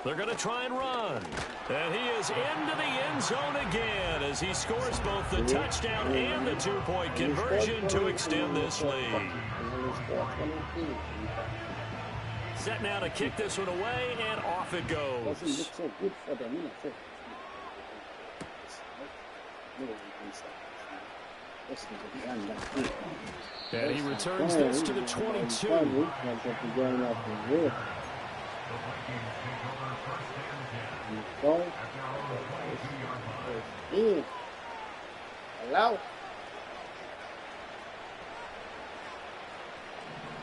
They're going to try and run. And he is into the end zone again as he scores both the touchdown and the 2-point conversion to extend this lead. Set now to kick this one away, and off it goes. And he returns this to the 22. Hello?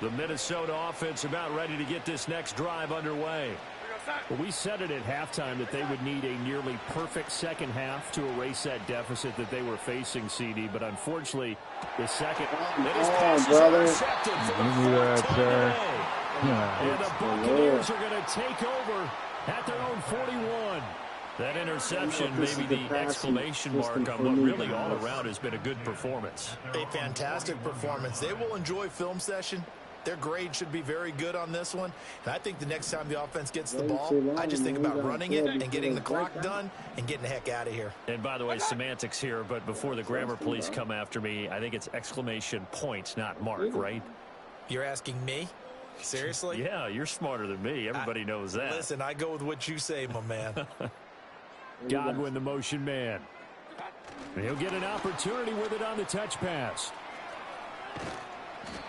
The Minnesota offense about ready to get this next drive underway. Well, We said it at halftime that they would need a nearly perfect second half to erase that deficit that they were facing, CD. But unfortunately, the second brother. And the Buccaneers are going to take over at their own 41. That interception, maybe the exclamation mark on what really all around has been a good performance. A fantastic performance. They will enjoy film session. Their grade should be very good on this one. And I think the next time the offense gets the ball, I just think about running it and getting the clock done and getting the heck out of here. And by the way, semantics here, but before the grammar police come after me, I think it's exclamation point, not mark, right? You're asking me? Seriously? Yeah, you're smarter than me. Everybody knows that. Listen, I go with what you say, my man. Godwin, the motion man. And he'll get an opportunity with it on the touch pass.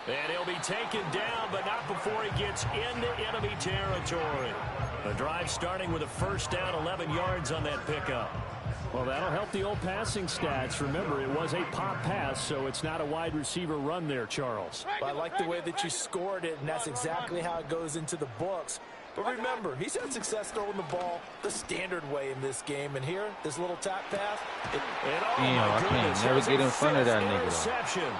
And he'll be taken down, but not before he gets into enemy territory. A drive starting with a first down, 11 yards on that pickup. Well, that'll help the old passing stats. Remember, it was a pop pass, so it's not a wide receiver run there, Charles. Well, I like the way that you scored it, and that's exactly how it goes into the books. But remember, he's had success throwing the ball the standard way in this game. And here, this little tap pass. I can't never get in front of that nigga. Interception.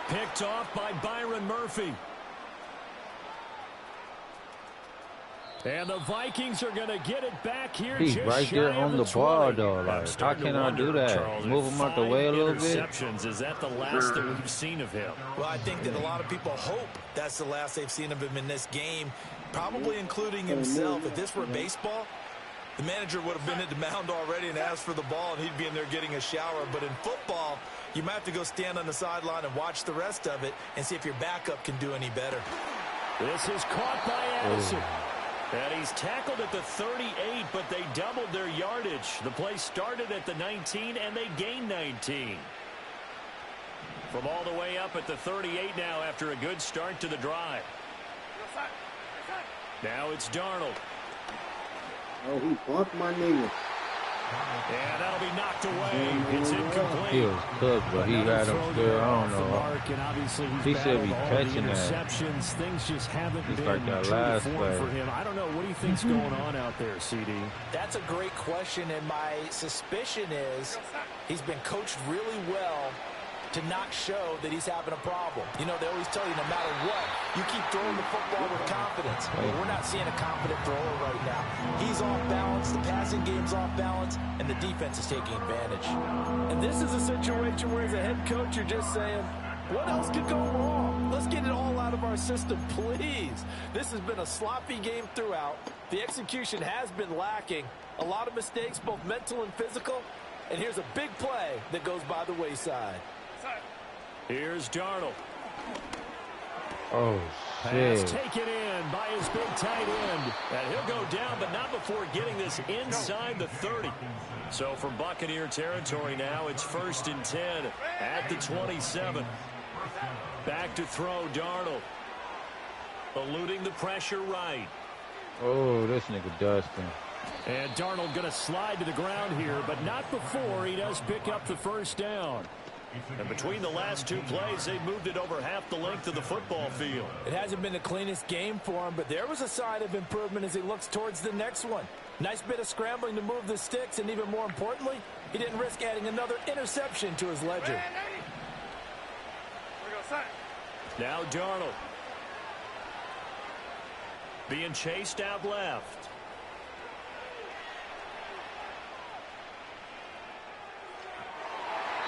Picked off by Byron Murphy. And the Vikings are going to get it back here. He's right there on the ball, though. Like, how can I do that? Charles, Move him out the way a little bit? Is that the last that we've seen of him? Well, I think that a lot of people hope that's the last they've seen of him in this game, probably including himself. If this were baseball, the manager would have been at the mound already and asked for the ball, and he'd be in there getting a shower. But in football, you might have to go stand on the sideline and watch the rest of it and see if your backup can do any better. This is caught by Addison. And he's tackled at the 38, but they doubled their yardage. The play started at the 19, and they gained 19. From all the way up at the 38 now after a good start to the drive. Now it's Darnold. Oh, he bumped my nigga. And that'll be knocked away. It's incomplete. He was cooked, but he had him still. I don't know. He should be catching that. Things just haven't Just been like that last play. for him. I don't know. What do you think's going on out there, CD? That's a great question, and my suspicion is he's been coached really well to not show that he's having a problem. You know, they always tell you no matter what, you keep throwing the football with confidence. Well, we're not seeing a confident thrower right now. He's off balance, the passing game's off balance, and the defense is taking advantage. And this is a situation where as a head coach, you're just saying, what else could go wrong? Let's get it all out of our system, please. This has been a sloppy game throughout. The execution has been lacking. A lot of mistakes, both mental and physical. And here's a big play that goes by the wayside. Here's Darnold. Oh, Pass shit. taken in by his big tight end. And he'll go down, but not before getting this inside the 30. So from Buccaneer territory now, it's 1st and 10 at the 27. Back to throw, Darnold. Eluding the pressure right. Oh, this nigga Dustin. And Darnold going to slide to the ground here, but not before he does pick up the first down. And between the last two plays, they moved it over half the length of the football field. It hasn't been the cleanest game for him, but there was a sign of improvement as he looks towards the next one. Nice bit of scrambling to move the sticks, and even more importantly, he didn't risk adding another interception to his ledger. Now Darnold. Being chased out left.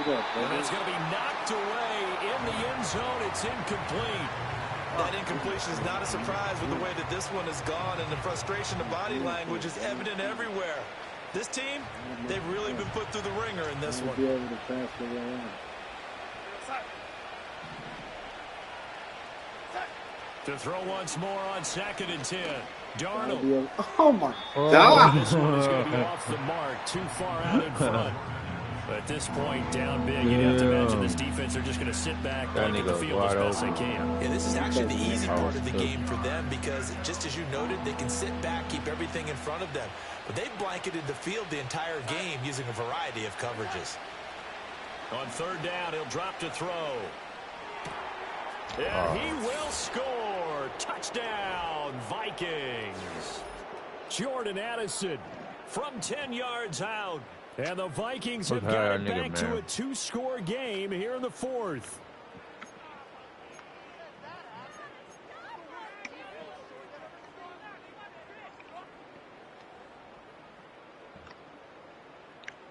And it's going to be knocked away in the end zone. It's incomplete. That incompletion is not a surprise with the way that this one has gone, and the frustration, the body language is evident everywhere. This team, they've really been put through the ringer in this one. To throw once more on 2nd and 10. Darnold. Oh, my Oh. God. This one is going to be off the mark. Too far out in front. But at this point, down big, you'd have to imagine this defense are just going to sit back, That look at the nigga's field as wide best they open. can. Yeah, this is actually the easy part of the game for them because, just as you noted, they can sit back, keep everything in front of them. But they've blanketed the field the entire game using a variety of coverages. On 3rd down, he'll drop to throw. And he will score. Touchdown, Vikings. Jordan Addison from 10 yards out. And the Vikings have got it back to a 2-score game here in the 4th.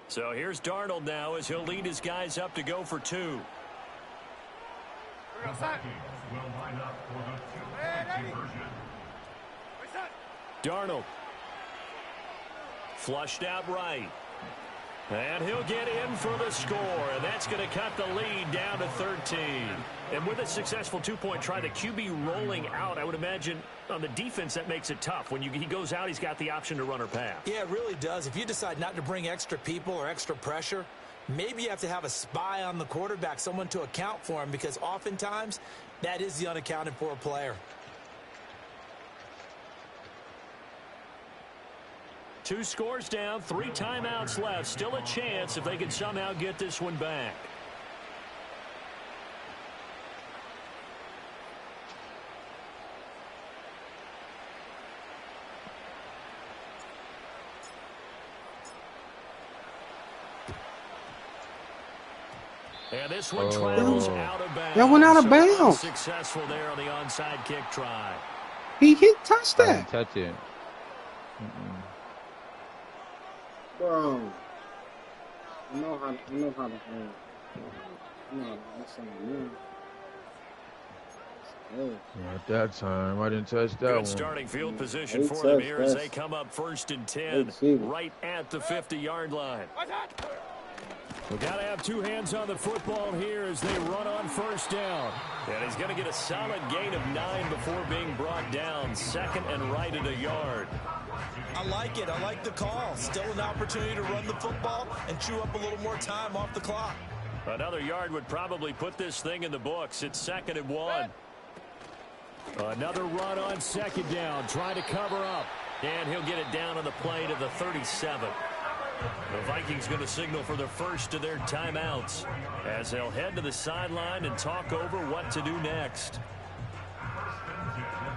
So here's Darnold now as he'll lead his guys up to go for 2. Will line up for the two-point conversion. Darnold. Flushed out right. And he'll get in for the score, and that's going to cut the lead down to 13. And with a successful 2-point try, the QB rolling out, I would imagine on the defense that makes it tough. When he goes out, he's got the option to run or pass. Yeah, it really does. If you decide not to bring extra people or extra pressure, maybe you have to have a spy on the quarterback, someone to account for him, because oftentimes that is the unaccounted for player. 2 scores down, 3 timeouts left. Still a chance if they can somehow get this one back. And this one travels out of bounds. That went out of bounds. Successful there on the onside kick try. He touched I that. didn't touch it. Bro. I know how to that's something new. At that time, I didn't touch that Good one. starting field position Eight for them touch here as pass. they come up 1st and 10 right at the 50-yard line. We've got to have 2 hands on the football here as they run on 1st down. And he's going to get a solid gain of 9 before being brought down. 2nd and right at a yard. I like it. I like the call. Still an opportunity to run the football and chew up a little more time off the clock. Another yard would probably put this thing in the books. It's 2nd and 1. Another run on 2nd down. Trying to cover up. And he'll get it down on the play to the 37. The Vikings going to signal for the first of their timeouts as they'll head to the sideline and talk over what to do next.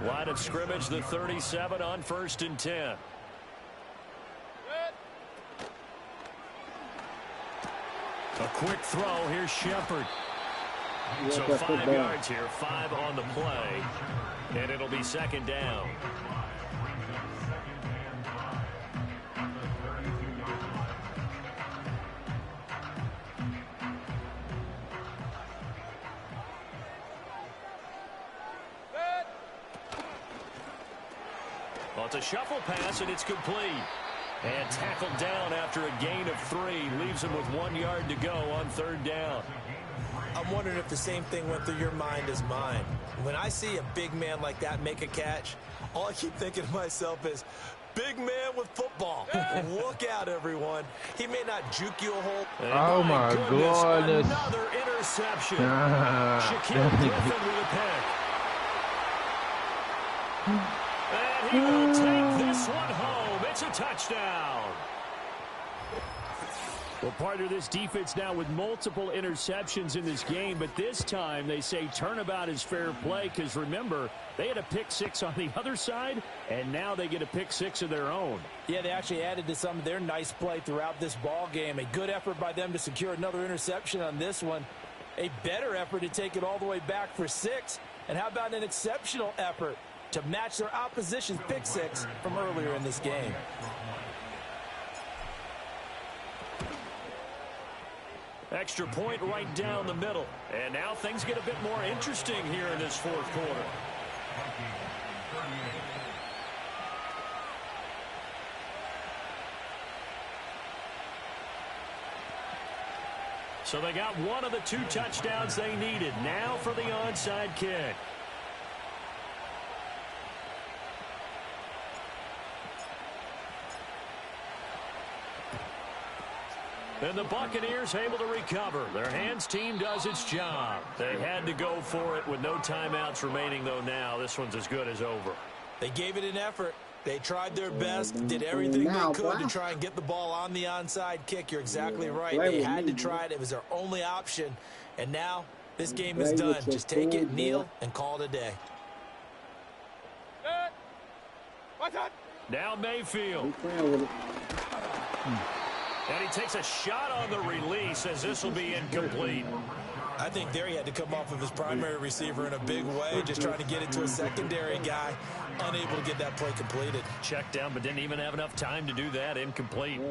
Line of scrimmage, the 37 on 1st and 10. A quick throw. Here's Shepard. So 5 yards here, 5 on the play, and it'll be 2nd down. Well, it's a shuffle pass, and it's complete. And tackled down after a gain of 3. Leaves him with 1 yard to go on 3rd down. I'm wondering if the same thing went through your mind as mine. When I see a big man like that make a catch, all I keep thinking to myself is, big man with football. Look out, everyone. He may not juke you a hole. Oh, my goodness. Another interception. Shaquille Griffin with a pick. And he will take this one home. It's a touchdown. Well, partner, this defense now with multiple interceptions in this game, but this time they say turnabout is fair play because, remember, they had a pick-6 on the other side, and now they get a pick-6 of their own. Yeah, they actually added to some of their nice play throughout this ball game. A good effort by them to secure another interception on this one. A better effort to take it all the way back for 6. And how about an exceptional effort to match their opposition's pick-6 from earlier in this game? Extra point right down the middle. And now things get a bit more interesting here in this 4th quarter. So they got one of the 2 touchdowns they needed. Now for the onside kick. And the Buccaneers able to recover. Their hands team does its job. They had to go for it with no timeouts remaining, though now this one's as good as over. They gave it an effort. They tried their best, did everything they could to try and get the ball on the onside kick. You're exactly right. They had to try it. It was their only option. And now this game is done. Just take it, kneel, and call it a day. Now Mayfield. And he takes a shot on the release as this will be incomplete. I think there he had to come off of his primary receiver in a big way, just trying to get it to a secondary guy, unable to get that play completed. Checked down, but didn't even have enough time to do that. Incomplete.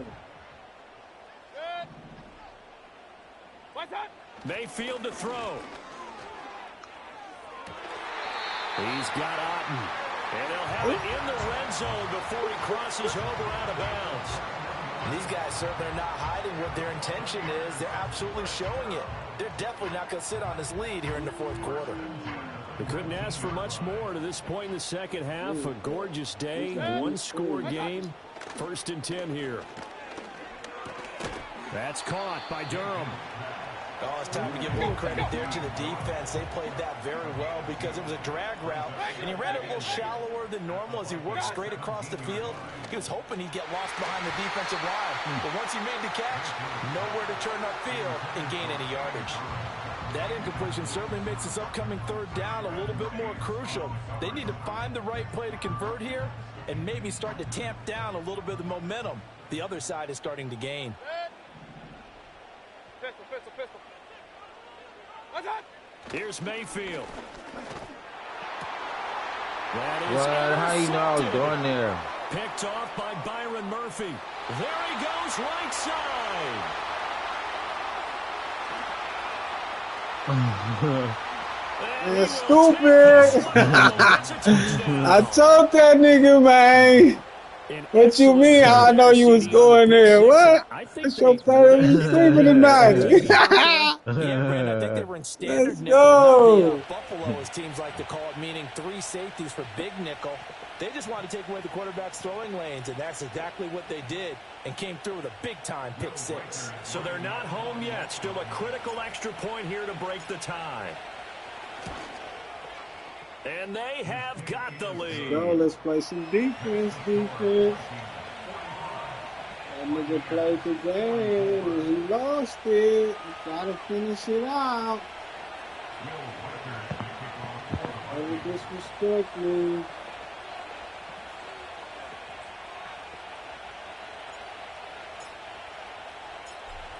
Mayfield to throw. He's got Otten. And they'll have it in the red zone before he crosses over out of bounds. These guys certainly are not hiding what their intention is. They're absolutely showing it. They're definitely not going to sit on this lead here in the 4th quarter. They couldn't ask for much more to this point in the second half. A gorgeous day, 1-score game. 1st and 10 here. That's caught by Durham. Oh, it's time to give a little credit there to the defense. They played that very well because it was a drag route, and he ran it a little shallower than normal as he worked straight across the field. He was hoping he'd get lost behind the defensive line, but once he made the catch, nowhere to turn upfield and gain any yardage. That incompletion certainly makes this upcoming 3rd down a little bit more crucial. They need to find the right play to convert here and maybe start to tamp down a little bit of the momentum the other side is starting to gain. Pistol. Here's Mayfield. How you know I was going there? Picked off by Byron Murphy. There he goes, right side. That's stupid. I told that nigga, man. What you mean? How I know you was going there? What? That's your third receiver tonight. Yeah, Brent, I think they were in standard Let's nickel. go. Buffalo, as teams like to call it, meaning 3 safeties for big nickel. They just want to take away the quarterback's throwing lanes, and that's exactly what they did and came through with a big-time pick-6. So they're not home yet. Still a critical extra point here to break the tie. And they have got the lead. Let's go. Let's play some defense. That nigga played the game and he lost it. He gotta finish it out. Never disrespect me.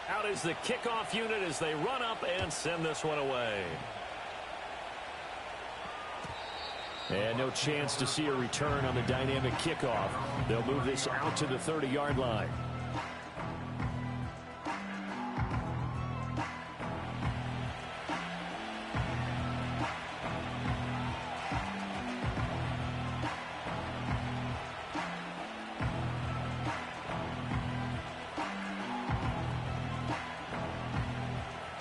Out is the kickoff unit as they run up and send this one away. And no chance to see a return on the dynamic kickoff. They'll move this out to the 30-yard line.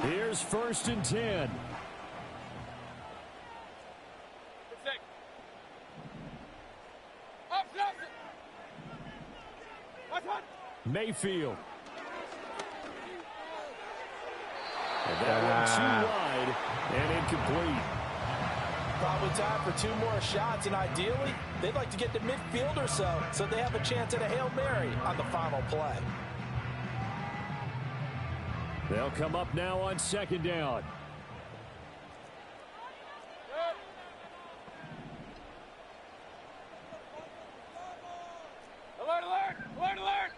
Here's 1st and 10. Mayfield. And that one too wide and incomplete. Probably time for 2 more shots, and ideally, they'd like to get to midfield or so they have a chance at a Hail Mary on the final play. They'll come up now on 2nd down. Alert, alert! Alert, alert!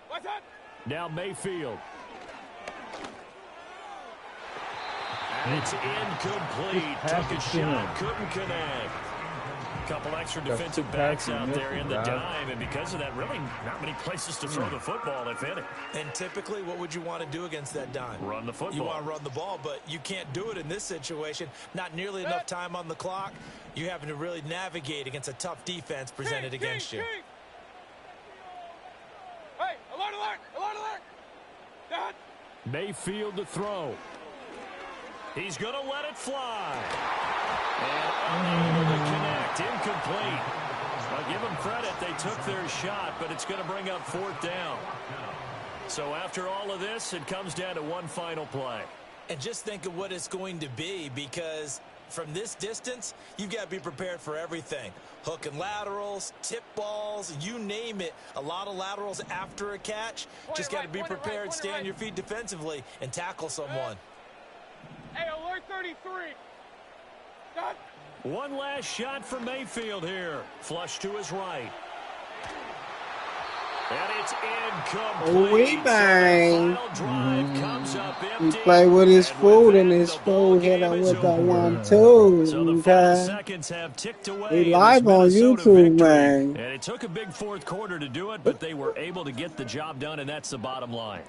What's up? Now Mayfield. And it's incomplete. Took a shot, couldn't connect. A couple extra defensive backs out there in the dime, and because of that, really not many places to throw the football, if any. And typically, what would you want to do against that dime? Run the football. You want to run the ball, but you can't do it in this situation. Not nearly enough time on the clock. You're having to really navigate against a tough defense presented against you. Hey, alert, alert! Alert, alert! Dad! Mayfield to throw. He's going to let it fly. And unable to connect. Incomplete. I'll give them credit. They took their shot, but it's going to bring up 4th down. So after all of this, it comes down to one final play. And just think of what it's going to be, because from this distance, you've got to be prepared for everything. Hook and laterals, tip balls, you name it. A lot of laterals after a catch. Just got to be prepared, stay on your feet defensively, and tackle someone. Hey, alert 33. Dad. One last shot for Mayfield here. Flush to his right. And it's incomplete. We bang. Final drive comes up empty. He play with his food, and his food hit him with the 1-2. So the final seconds have ticked away. He live on YouTube, man. And it took a big 4th quarter to do it, but they were able to get the job done, and that's the bottom line.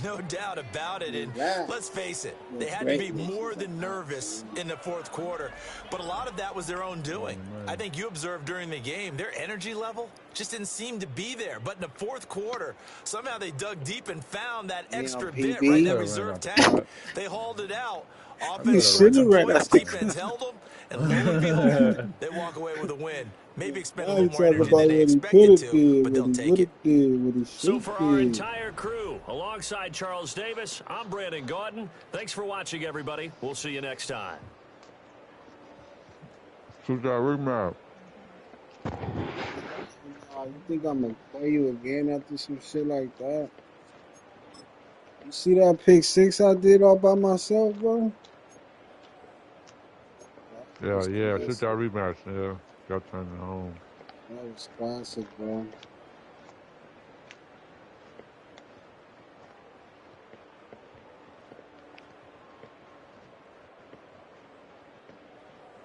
No doubt about it. And let's face it, they had to be more than nervous in the 4th quarter. But a lot of that was their own doing. I think you observed during the game, their energy level just didn't seem to be there. But in the 4th quarter, somehow they dug deep and found that extra bit right in that reserve tank. They hauled it out. Offense scored some points, defense held them, and lo and behold, they walk away with a win. Maybe expend a little more energy than they expected to, but they'll take it. So for our entire crew, alongside Charles Davis, I'm Brandon Gordon. Thanks for watching, everybody. We'll see you next time. Shoot that remap. You think I'm gonna play you again after some shit like that? You see that pick 6 I did all by myself, bro? Yeah, shoot that rematch. Yeah, got turn it home. That was classic, bro.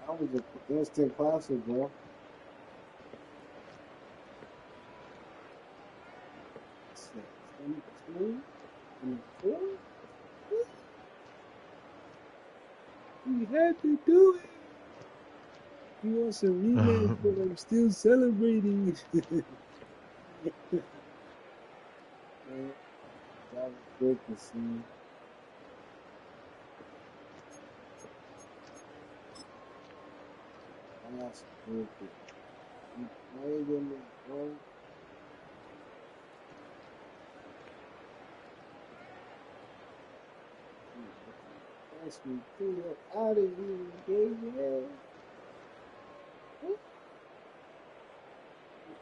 That was an instant classic, bro. We had to do it. He wants a rematch, but I'm still celebrating. That was good to see. That's good. He played in the bro. That's me too. Out of here, yeah.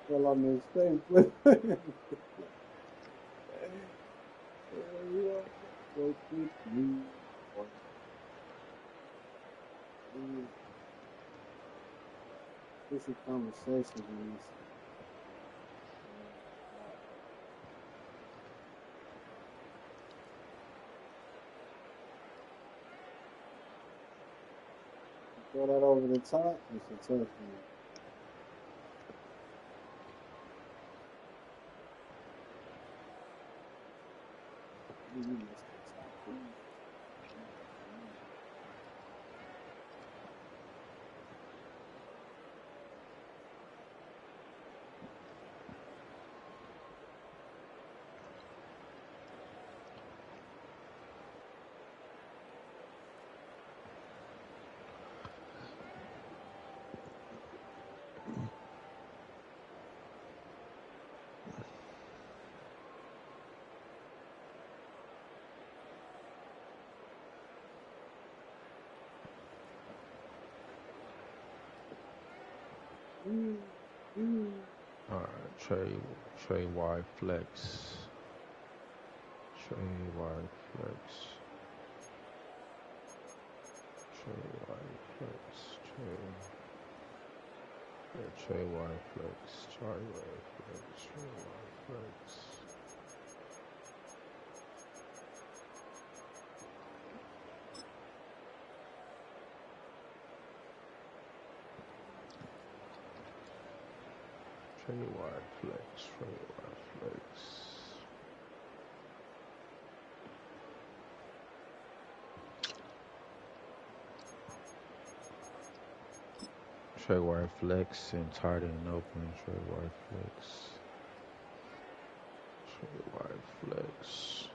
Fell on his face. Go with me. This is conversations in this. Throw that over the top. It's a touchdown. You missed the tackle. Alright, Trey wide flex. Trey wide flex. Trey wide flex. Trey wide flex. Trey wide flex. Trey wide flex. Trey wide flex. Trey wide flex. Trey wide flex and tight end open. Trey wide flex. Trey wide flex.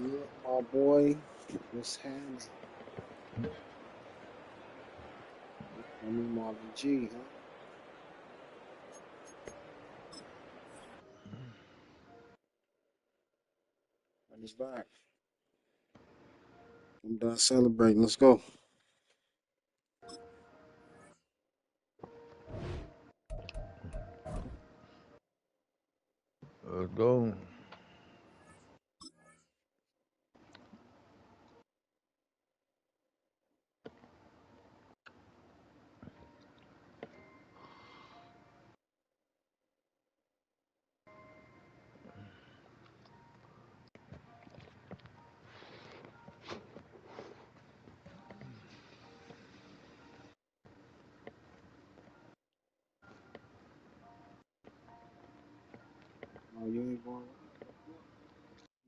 Yeah, my boy. What's happening? I mean, Marvin G, huh? And he's back. I'm done celebrating. Let's go. Let's go. Oh, you ain't going right?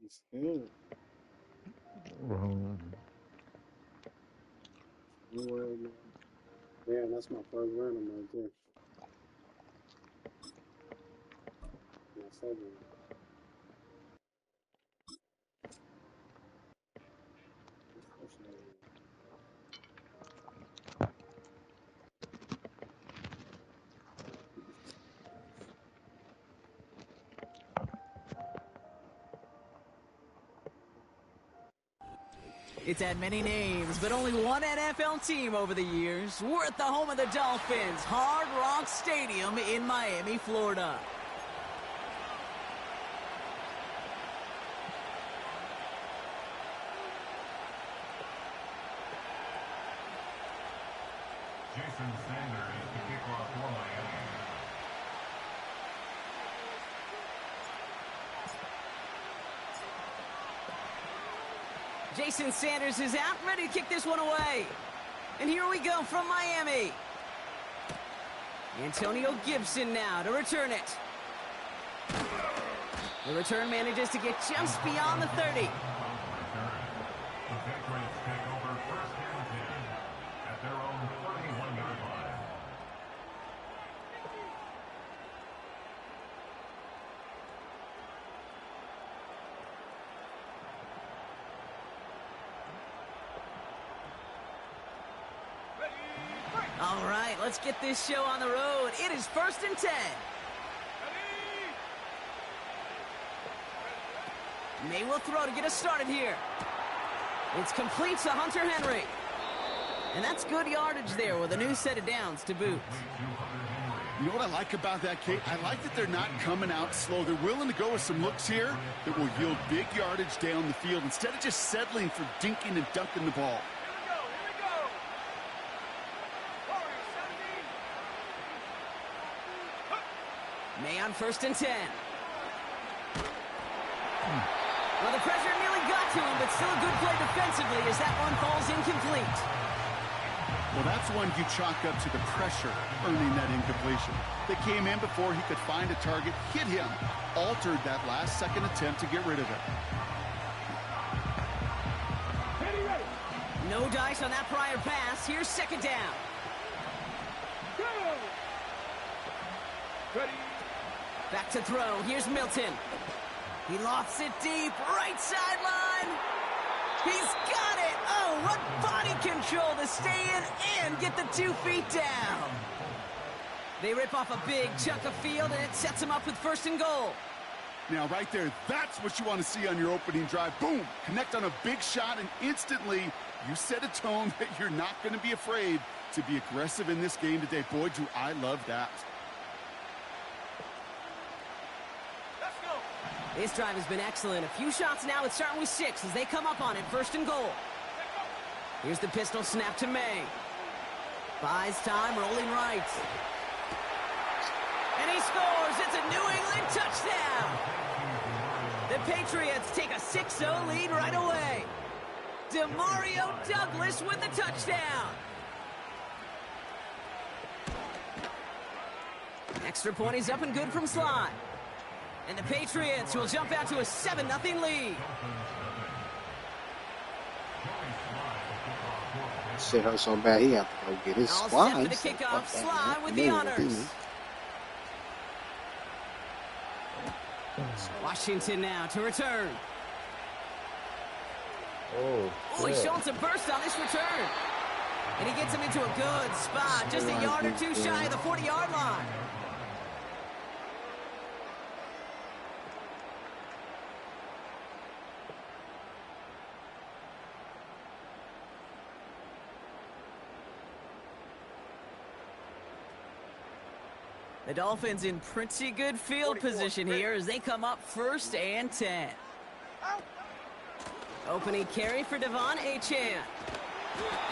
He's scared. Um, Don't worry, man. Yeah, that's my first random right there. My second one. It's had many names, but only one NFL team over the years. We're at the home of the Dolphins, Hard Rock Stadium in Miami, Florida. Jason Sanders, the kickoff for Miami. Jason Sanders is out, ready to kick this one away. And here we go from Miami. Antonio Gibson now to return it. The return manages to get just beyond the 30. The Patriots take over first and 10 at their own 31-yard line. All right, let's get this show on the road. It is first and 10. May will throw to get us started here. It's complete to Hunter Henry. And that's good yardage there with a new set of downs to boot. You know what I like about that, Kate? I like that they're not coming out slow. They're willing to go with some looks here that will yield big yardage down the field instead of just settling for dinking and dunking the ball. May on first and 10. Well, the pressure nearly got to him, but still a good play defensively as that one falls incomplete. Well, that's one you chalk up to the pressure earning that incompletion. They came in before he could find a target, hit him, altered that last-second attempt to get rid of it. No dice on that prior pass. Here's second down. Back to throw. Here's Milton. He lofts it deep. Right sideline. He's got it. Oh, what body control to stay in and get the 2 feet down. They rip off a big chunk of field, and it sets them up with first and goal. Now, right there, that's what you want to see on your opening drive. Boom! Connect on a big shot, and instantly you set a tone that you're not going to be afraid to be aggressive in this game today. Boy, do I love that. This drive has been excellent. A few shots now. It's starting with 6 as they come up on it. First and goal. Here's the pistol snap to May. Buys time, rolling right. And he scores. It's a New England touchdown. The Patriots take a 6-0 lead right away. Demario Douglas with the touchdown. Extra point is up and good from Sly. And the Patriots will jump out to a 7-0 lead. Shit hurt so bad he have to go get his All set for the kickoff. Sly with the honors. Washington now to return. Oh, he's showing some burst on this return. And he gets him into a good spot. Just a yard or two shy of the 40-yard line. The Dolphins in pretty good field position here as they come up first and 10. Opening carry for Devon Achane.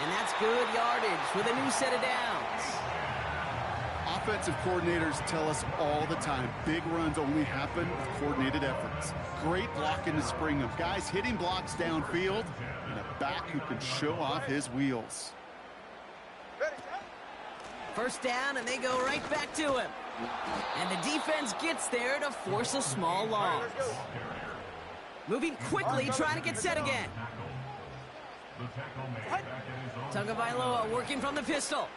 And that's good yardage with a new set of downs. Offensive coordinators tell us all the time, big runs only happen with coordinated efforts. Great blocking to spring them. Guys hitting blocks downfield and a back who can show off his wheels. First down, and they go right back to him. And the defense gets there to force a small loss. Moving quickly, trying to get set again. Tagovailoa working from the pistol.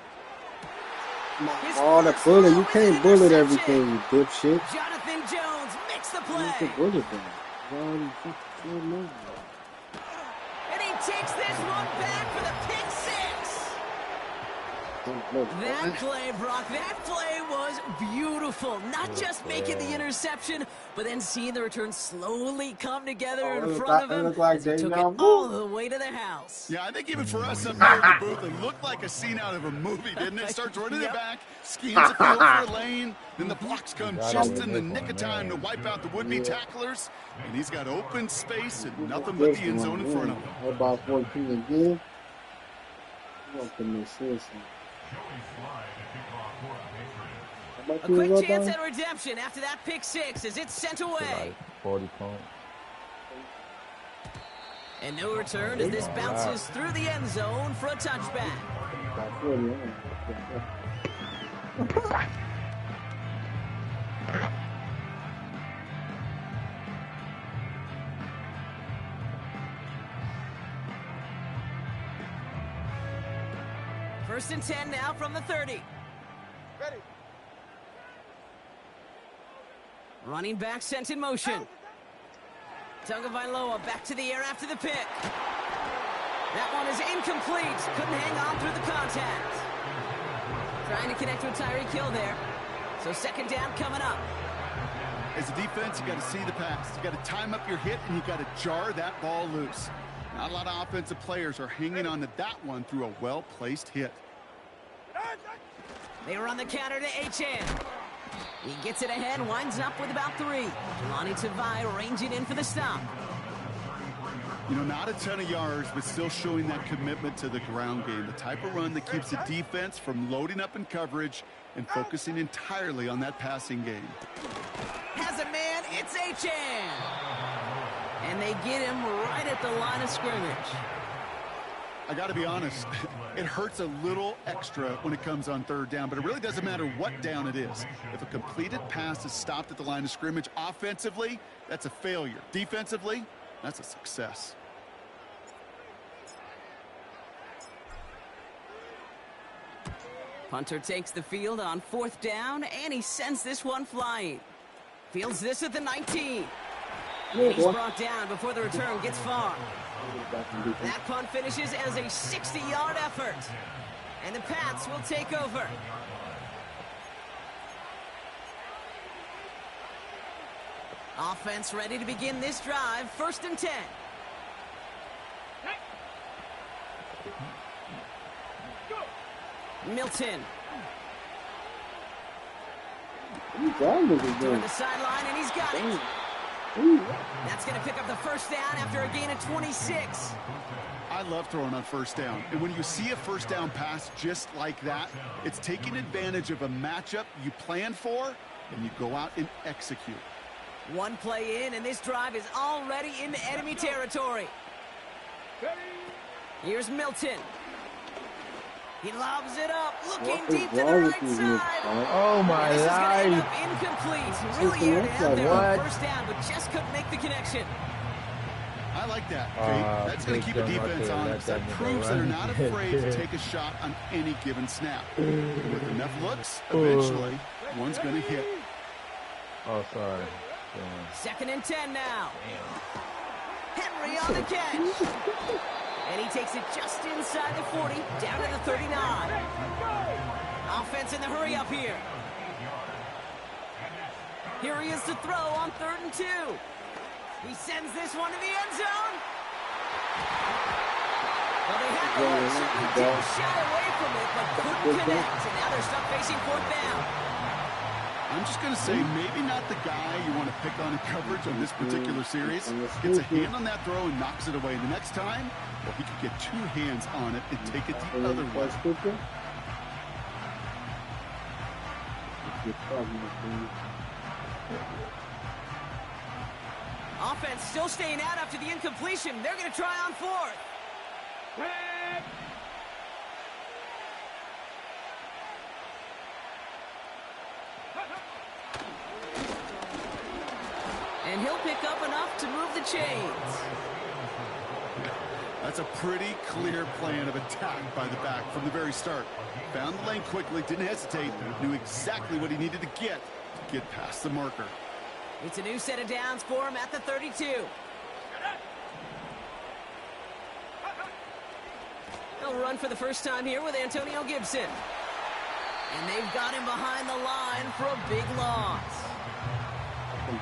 Oh, the bullet. You can't bullet everything, you dipshit. Jonathan Jones makes the play. What's the bullet thing? And he takes this one back for the pick six. That play, Brock, that play was beautiful. Not just making the interception, but then seeing the return slowly come together in front of him. As he took it all the way to the house. Yeah, I think even for us up here in the booth, it looked like a scene out of a movie, didn't it? Starts running it back, schemes a field for a lane, then the blocks come just in the nick of time to wipe out the would-be tacklers, and he's got open space and nothing but the end zone in front of him. What about 14 again? What can they say? A quick chance at redemption after that pick six as it's sent away. 40 points. And no return as this bounces through the end zone for a touchback. First and 10 now from the 30. Ready. Running back sent in motion. Tagovailoa back to the air after the pick. That one is incomplete. Couldn't hang on through the contact. Trying to connect with Tyreek Hill there. So second down coming up. As a defense, you got to see the pass. You got to time up your hit, and you got to jar that ball loose. Not a lot of offensive players are hanging on to that one through a well-placed hit. They were on the counter to HN. He gets it ahead, winds up with about 3. Jelani Tavai ranging in for the stop. You know, not a ton of yards, but still showing that commitment to the ground game. The type of run that keeps the defense from loading up in coverage and focusing entirely on that passing game. Has a man, it's HN. And they get him right at the line of scrimmage. I got to be honest, it hurts a little extra when it comes on third down, but it really doesn't matter what down it is. If a completed pass is stopped at the line of scrimmage, offensively, that's a failure. Defensively, that's a success. Punter takes the field on fourth down, and he sends this one flying. Fields this at the 19. And he's brought down before the return gets far. That punt finishes as a 60-yard effort. And the Pats will take over. Offense ready to begin this drive. First and 10. Milton. Toward the sideline, and he's got it. That's going to pick up the first down after a gain of 26. I love throwing on first down. And when you see a first down pass just like that, it's taking advantage of a matchup you planned for, and you go out and execute. One play in, and this drive is already into enemy territory. Here's Milton. He lobs it up, looking deep to the right side. Oh, my this life. is going to end up incomplete. Really here to end there on first down, but just couldn't make the connection. I like that, Kate. That's going to keep a defense honest. That proves they're not afraid to take a shot on any given snap. With enough looks, eventually, one's going to hit. Oh, sorry. Second and 10 now. Henry on the catch. And he takes it just inside the 40, down to the 39. Offense in the hurry up here. Here he is to throw on 3rd and 2. He sends this one to the end zone. Well, they had the one certainly did shy away from it, but couldn't connect. And now they're stuck facing 4th down. I'm just going to say maybe not the guy you want to pick on in coverage on this particular series. Gets a hand on that throw and knocks it away. The next time, well, he could get 2 hands on it and take it the other way. Offense still staying out after the incompletion. They're going to try on 4th. And he'll pick up enough to move the chains. That's a pretty clear plan of attack by the back from the very start. Found the lane quickly, didn't hesitate, knew exactly what he needed to get past the marker. It's a new set of downs for him at the 32. He'll run for the first time here with Antonio Gibson. And they've got him behind the line for a big loss.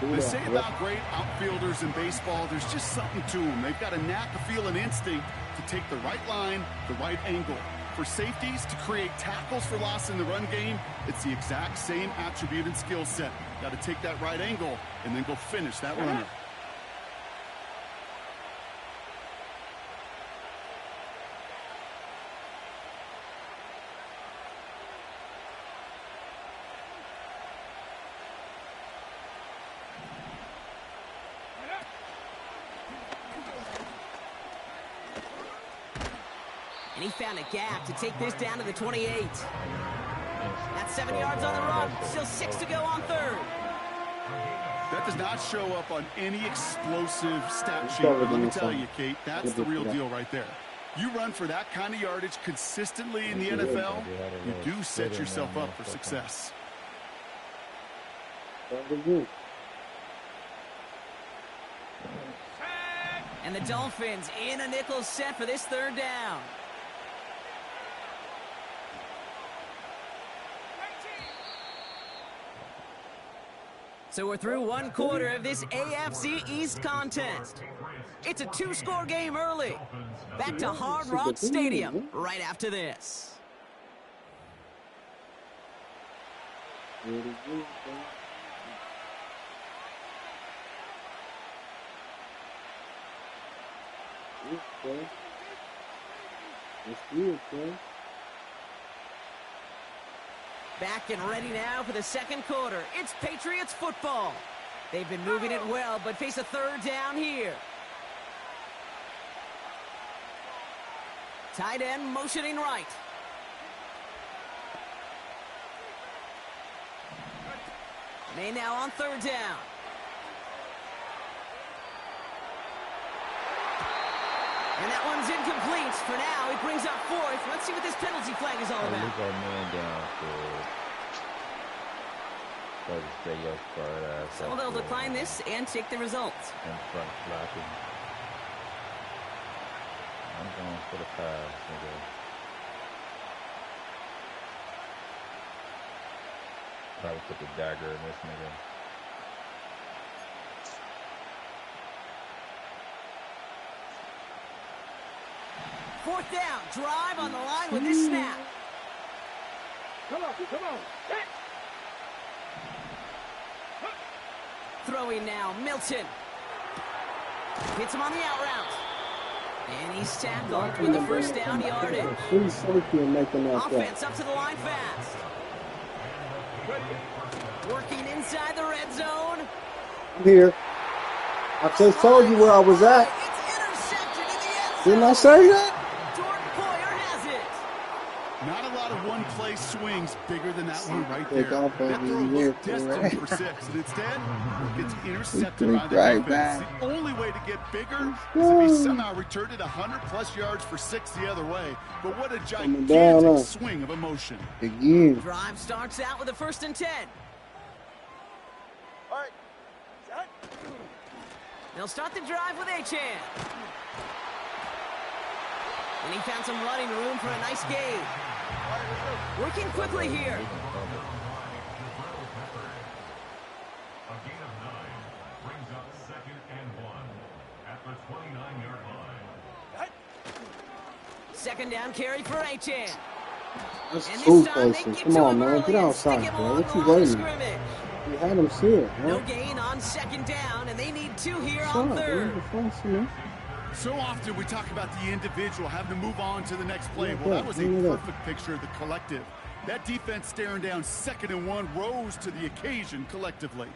They say about great outfielders in baseball, there's just something to them. They've got a knack, a feel, an instinct to take the right line, the right angle. For safeties to create tackles for loss in the run game, it's the exact same attribute and skill set. Got to take that right angle and then go finish that runner. And he found a gap to take this down to the 28. That's 7 yards on the run. Still 6 to go on third. That does not show up on any explosive stat sheet. But let me tell you, Kate, that's the real deal right there. You run for that kind of yardage consistently in the NFL, you do set yourself up for success. And the Dolphins in a nickel set for this third down. So we're through one quarter of this AFC East contest. It's a 2-score game early. Back to Hard Rock Stadium right after this. Back and ready now for the second quarter. It's Patriots football. They've been moving it well, but face a third down here. Tight end motioning right. May now on third down. And that one's incomplete. For now, he brings up fourth. Let's see what this penalty flag is all about. So they'll decline this and take the results. I'm going for the pass, nigga. Probably put the dagger in this nigga. Fourth down, drive on the line with this snap. Come on. Throwing now, Milton. Hits him on the out route. And he's tackled with the first down yardage. Offense up to the line fast. Working inside the red zone. I'm here. I just told you where I was at. It's intercepted in the end zone. Didn't I say that? Jordan Poyer has it. Not a lot of one-play swings bigger than that one right there. That throw looked destined for 6, and instead gets intercepted by the defense. The only way to get bigger is if he somehow returned it 100-plus yards for 6 the other way. But what a gigantic swing of emotion. Again. Drive starts out with a 1st and 10. All right. Set. They'll start the drive with Achane. And he found some running room for a nice gain. Working quickly here. A gain of 9 brings up 2nd and 1 at the 29-yard line. Second down carry for Achane. That's too close. Come on, man. Get outside, bro. What you waiting? You had him here, No huh? gain on 2nd down, and they need 2 here on 3rd. So often we talk about the individual having to move on to the next play. Well, that was a perfect picture of the collective. That defense staring down 2nd and 1 rose to the occasion collectively.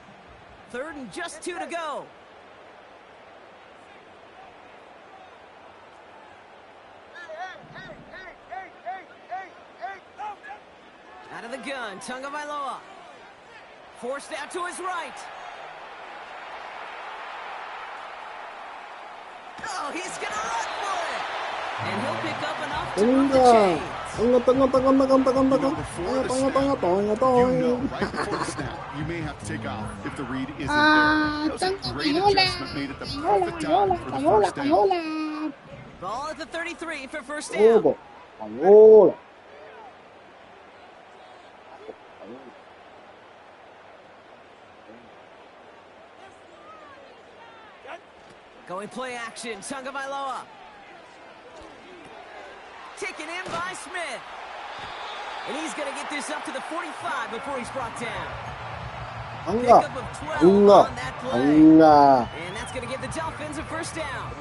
3rd and just 2 to go. Out of the gun, Tagovailoa. Forced out to his right. Oh, he's going to run for it. And he'll pick up enough to move the chains. Right before the snap, you may have to take off if the read isn't there. That was a great adjustment made at the perfect time for the 1st down. Ball at the 33 for 1st down. Roll. Going play action, Tagovailoa. Taken in by Smith. And he's going to get this up to the 45 before he's brought down. Pickup of 12 on that play. And that's going to give the Dolphins a first down.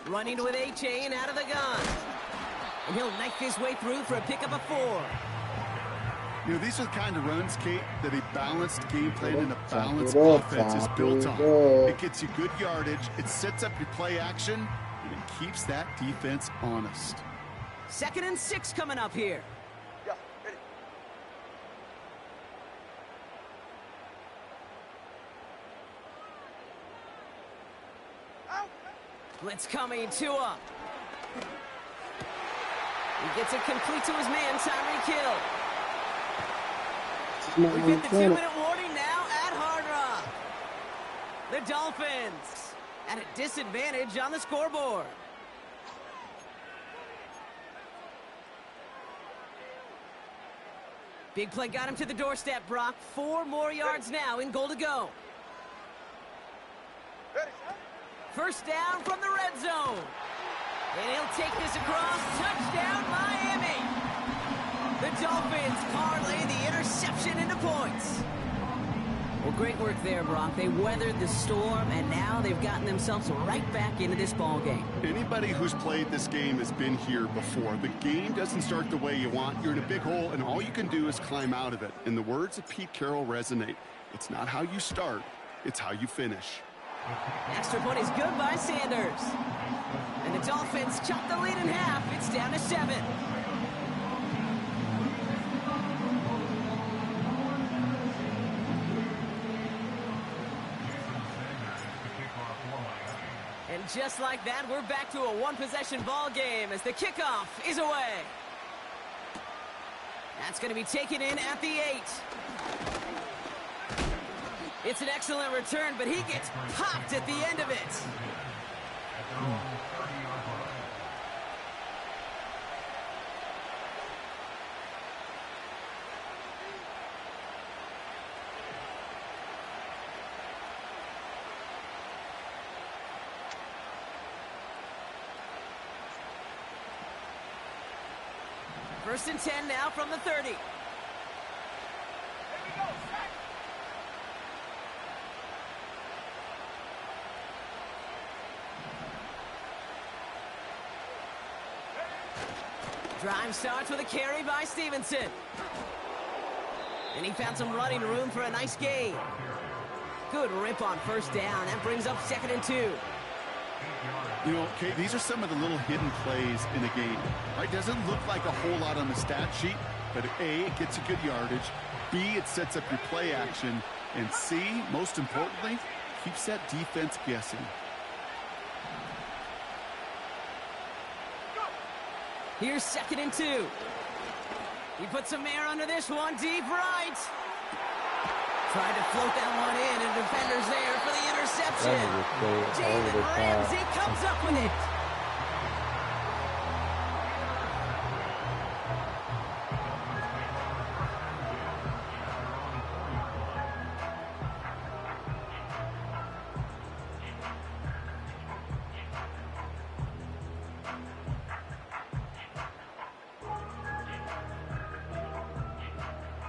Running with A-Chain out of the gun. And he'll knife his way through for a pickup of 4. You know, these are the kind of runs, Kate, that a balanced game plan and a balanced offense is built on. It gets you good yardage, it sets up your play action, and it keeps that defense honest. 2nd and 6 coming up here. Blitz coming, Tua. He gets it complete to his man, Tyreek Hill. We've hit the 2-minute warning now at Hard Rock. The Dolphins at a disadvantage on the scoreboard. Big play got him to the doorstep, Brock. 4 more yards now in goal to go. First down from the red zone. And he'll take this across. Touchdown, Miami. The Dolphins parlay the interception into points. Well, great work there, Brock. They weathered the storm, and now they've gotten themselves right back into this ball game. Anybody who's played this game has been here before. The game doesn't start the way you want. You're in a big hole, and all you can do is climb out of it. And the words of Pete Carroll resonate. It's not how you start, it's how you finish. Extra point is good by Sanders. And the Dolphins chop the lead in half. It's down to 7. And just like that, we're back to a one-possession ball game as the kickoff is away. That's going to be taken in at the 8. It's an excellent return, but he gets popped at the end of it. First and 10 now from the 30. Drive starts with a carry by Stevenson. And he found some running room for a nice gain. Good rip on first down. That brings up 2nd and 2. You know, okay, these are some of the little hidden plays in a game. Right? Doesn't look like a whole lot on the stat sheet, but A, it gets you good yardage. B, it sets up your play action. And C, most importantly, keeps that defense guessing. Here's 2nd and 2. He puts some air under this one, deep right. Tried to float that one in, and defender's there for the interception. Jalen Ramsey comes up with it.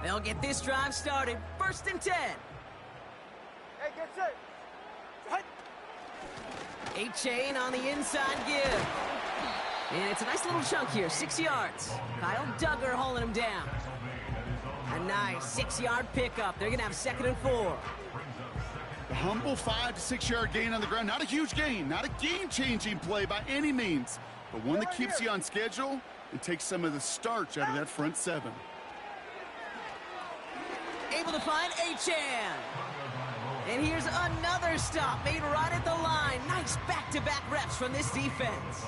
They'll get this drive started. 1st and 10. Hey, get set. A-Chain on the inside give. And it's a nice little chunk here, 6 yards. Kyle Duggar holding him down. A nice 6-yard pickup. They're going to have 2nd and 4. The humble 5 to 6 yard gain on the ground. Not a huge gain, not a game-changing play by any means, but one that keeps you on schedule and takes some of the starch out of that front 7. Able to find A-Chan. And here's another stop made right at the line. Nice back-to-back reps from this defense.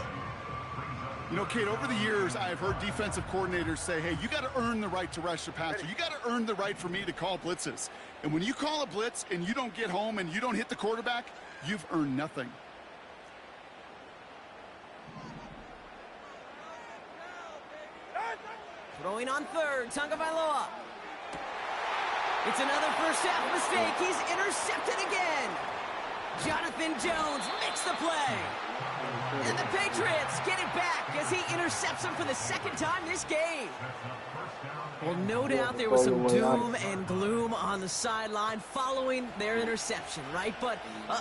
You know, Kate, over the years, I've heard defensive coordinators say, hey, you got to earn the right to rush the passer. You got to earn the right for me to call blitzes. And when you call a blitz and you don't get home and you don't hit the quarterback, you've earned nothing. Throwing on third, Tagovailoa. It's another first half mistake. He's intercepted again. Jonathan Jones makes the play. And the Patriots get it back as he intercepts him for the second time this game. Well, no doubt there was some doom and gloom on the sideline following their interception, right? But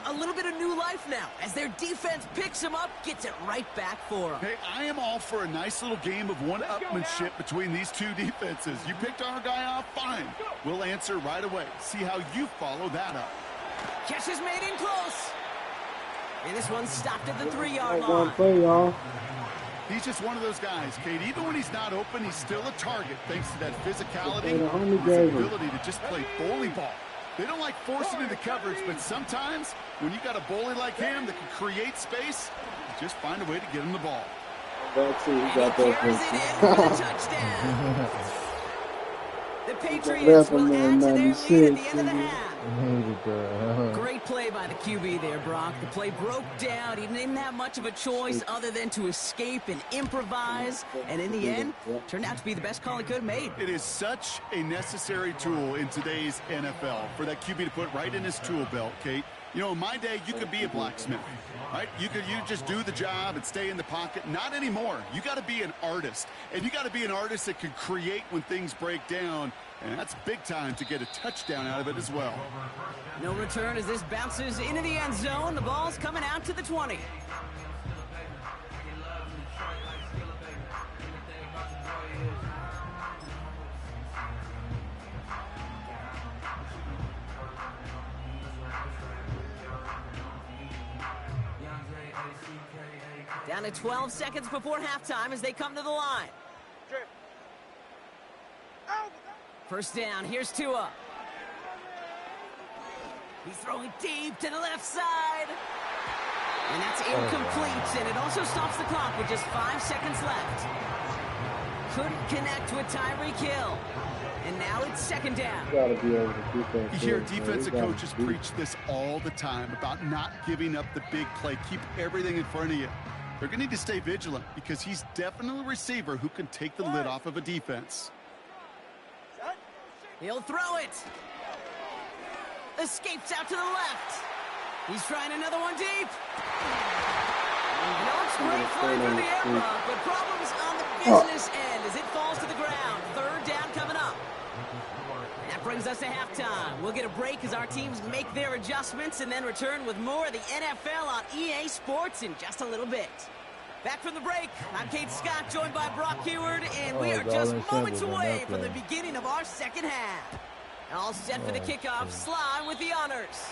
a little bit of new life now as their defense picks him up, gets it right back for them. Hey, I am all for a nice little game of one-upmanship between these two defenses. You picked our guy off, fine. We'll answer right away. See how you follow that up. Catch is made in close. And this one stopped at the 3-yard line. One play, y'all. He's just one of those guys, Kate. Even when he's not open, he's still a target thanks to that physicality and his ability to just play bully ball. They don't like forcing into coverage, but sometimes when you got a bully like him that can create space, you just find a way to get him the ball. That's it. He And got he that carries it in for the touchdown. The Patriots will add to their lead at the end of the half. Great play by the QB there, Brock. The play broke down. He didn't have much of a choice other than to escape and improvise. And in the end, turned out to be the best call he could have made. It is such a necessary tool in today's NFL for that QB to put right in his tool belt, Kate. You know, in my day, you could be a blacksmith, right? You just do the job and stay in the pocket. Not anymore. You got to be an artist. And you got to be an artist that can create when things break down. And that's big time to get a touchdown out of it as well. No return as this bounces into the end zone. The ball's coming out to the 20. Down to 12 seconds before halftime as they come to the line. First down, here's Tua. He's throwing deep to the left side. And that's incomplete, and it also stops the clock with just 5 seconds left. Couldn't connect with Tyreek Hill. And now it's second down. You hear defensive coaches preach this all the time about not giving up the big play. Keep everything in front of you. They're going to need to stay vigilant because he's definitely a receiver who can take the lid off of a defense. He'll throw it. Escapes out to the left. He's trying another one deep. No, it's great flying through the air, Brock, but problems on the business end as it falls to the ground. Third down coming up. That brings us to halftime. We'll get a break as our teams make their adjustments and then return with more of the NFL on EA Sports in just a little bit. Back from the break, I'm Kate Scott, joined by Brock Heward, and we are just moments away from the beginning of our second half. All set for the kickoff, Sly with the honors.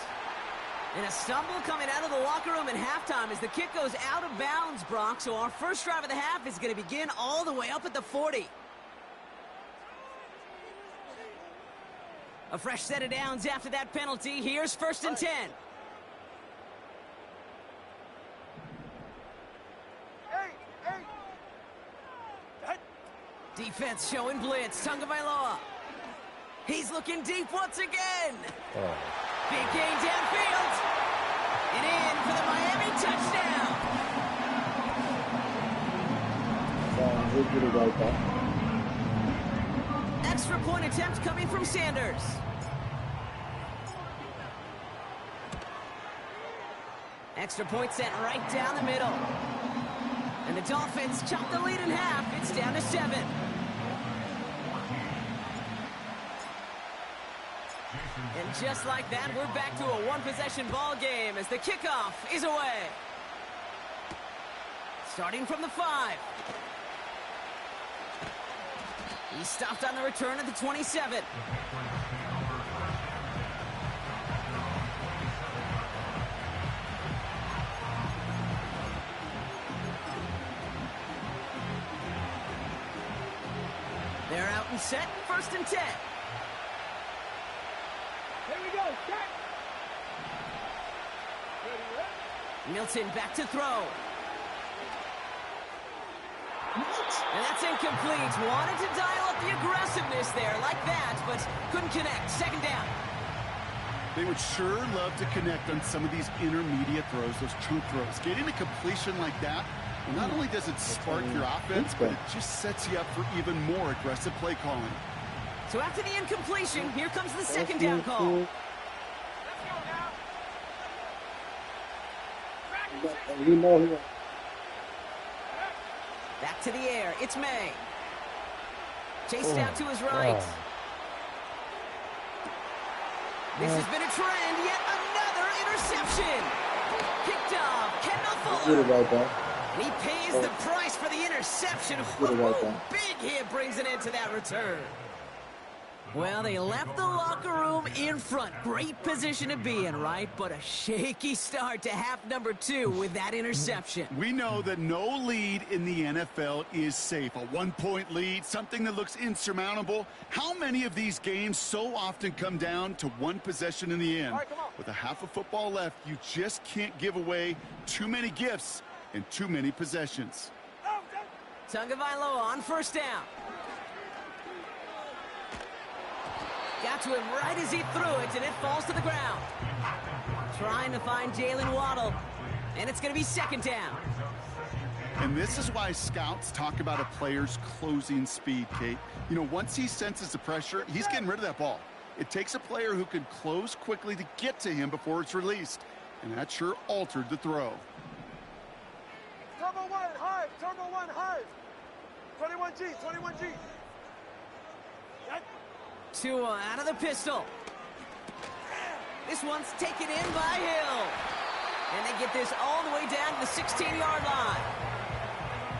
And a stumble coming out of the locker room at halftime as the kick goes out of bounds, Brock. So our first drive of the half is going to begin all the way up at the 40. A fresh set of downs after that penalty. Here's 1st and 10. Defense showing blitz. Tagovailoa. He's looking deep once again. Big gain downfield. And in for the Miami touchdown. Extra point attempt coming from Sanders. Extra point set right down the middle. And the Dolphins chop the lead in half. It's down to 7. And just like that, we're back to a one-possession ball game as the kickoff is away. Starting from the 5. He stopped on the return at the 27. They're out and set, 1st and 10. Here we go, check. Milton back to throw. And that's incomplete. Wanted to dial up the aggressiveness there like that, but couldn't connect. Second down. They would sure love to connect on some of these intermediate throws, those chunk throws. Getting a completion like that, not only does it spark your offense, but it just sets you up for even more aggressive play calling. So after the incompletion, here comes the second down call. Back to the air. It's May. Chased out to his right. This has been a trend. Yet another interception. Picked off. Kendall Fuller. And he pays the price for the interception. Big hit brings an end to that return. Well, they left the locker room in front. Great position to be in, right? But a shaky start to half number 2 with that interception. We know that no lead in the NFL is safe. A 1-point lead, something that looks insurmountable. How many of these games so often come down to one possession in the end? With a half of football left, you just can't give away too many gifts and too many possessions. Tagovailoa on first down. Got to him right as he threw it, and it falls to the ground. Trying to find Jalen Waddle, and it's going to be second down. And this is why scouts talk about a player's closing speed, Kate. You know, once he senses the pressure, he's getting rid of that ball. It takes a player who can close quickly to get to him before it's released, and that sure altered the throw. Turbo 1, hard. Turbo 1, hard. 21G, 21G. Tua out of the pistol. This one's taken in by Hill. And they get this all the way down to the 16-yard line.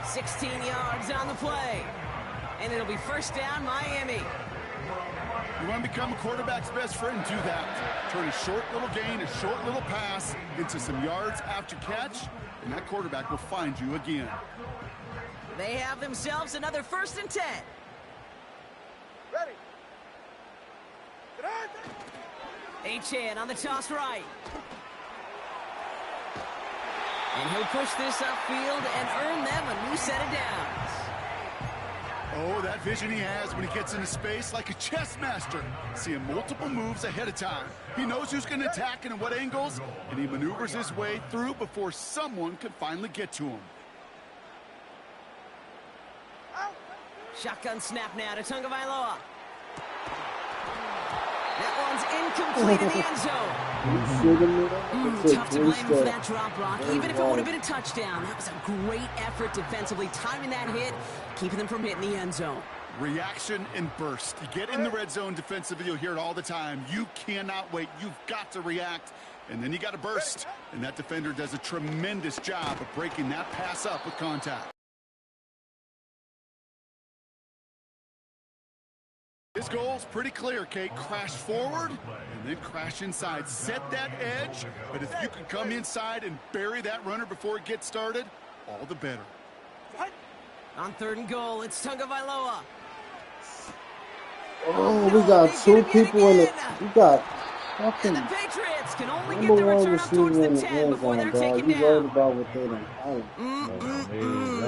16 yards on the play. And it'll be first down, Miami. You want to become a quarterback's best friend? Do that. Turn a short little gain, a short little pass into some yards after catch, and that quarterback will find you again. They have themselves another 1st and 10. Ready. Achane on the toss right. And he'll push this upfield and earn them a new set of downs. Oh, that vision he has when he gets into space like a chess master. Seeing multiple moves ahead of time. He knows who's going to attack and at what angles, and he maneuvers his way through before someone can finally get to him. Shotgun snap now to Tagovailoa. That one's incomplete in the end zone. Tough to blame him for that drop block, even if it would have been a touchdown. That was a great effort defensively, timing that hit, keeping them from hitting the end zone. Reaction and burst. You get in the red zone defensively, you'll hear it all the time. You cannot wait. You've got to react, and then you got to burst. And that defender does a tremendous job of breaking that pass up with contact. His goal's pretty clear, Kate. Crash forward and then crash inside. Set that edge, but if you can come inside and bury that runner before it gets started, all the better. On 3rd and goal, it's Tagovailoa. Oh, we got 2 people in it. We got fucking the Patriots can only get the return up towards the 10 before they're taken down. About what they done.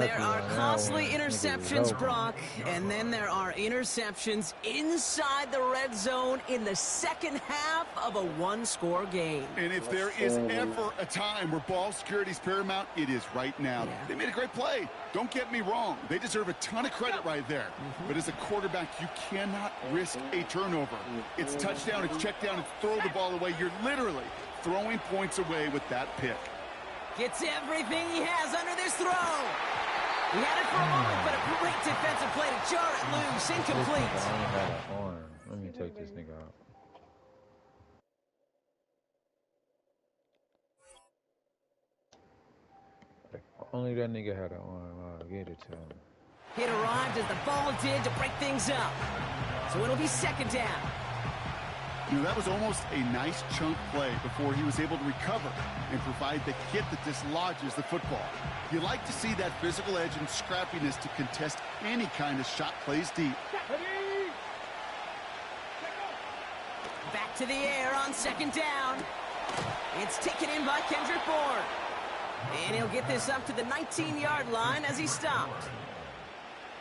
There are costly interceptions, Brock, and then there are interceptions inside the red zone in the second half of a 1-score game. And if there is ever a time where ball security is paramount, it is right now. Yeah. They made a great play. Don't get me wrong. They deserve a ton of credit right there. But as a quarterback, you cannot risk a turnover. It's touchdown, it's check down, it's throw the ball away. You're literally throwing points away with that pick. Gets everything he has under this throw. He had it for a moment, but a great defensive play to jar it loose. Incomplete. Let me take this nigga out. Only that nigga had an arm. I'll get it to him. It arrived as the ball did to break things up. So it'll be second down. You know, that was almost a nice chunk play before he was able to recover and provide the hit that dislodges the football. You like to see that physical edge and scrappiness to contest any kind of shot plays deep. Back to the air on second down. It's taken in by Kendrick Bourne. And he'll get this up to the 19-yard line as he stopped.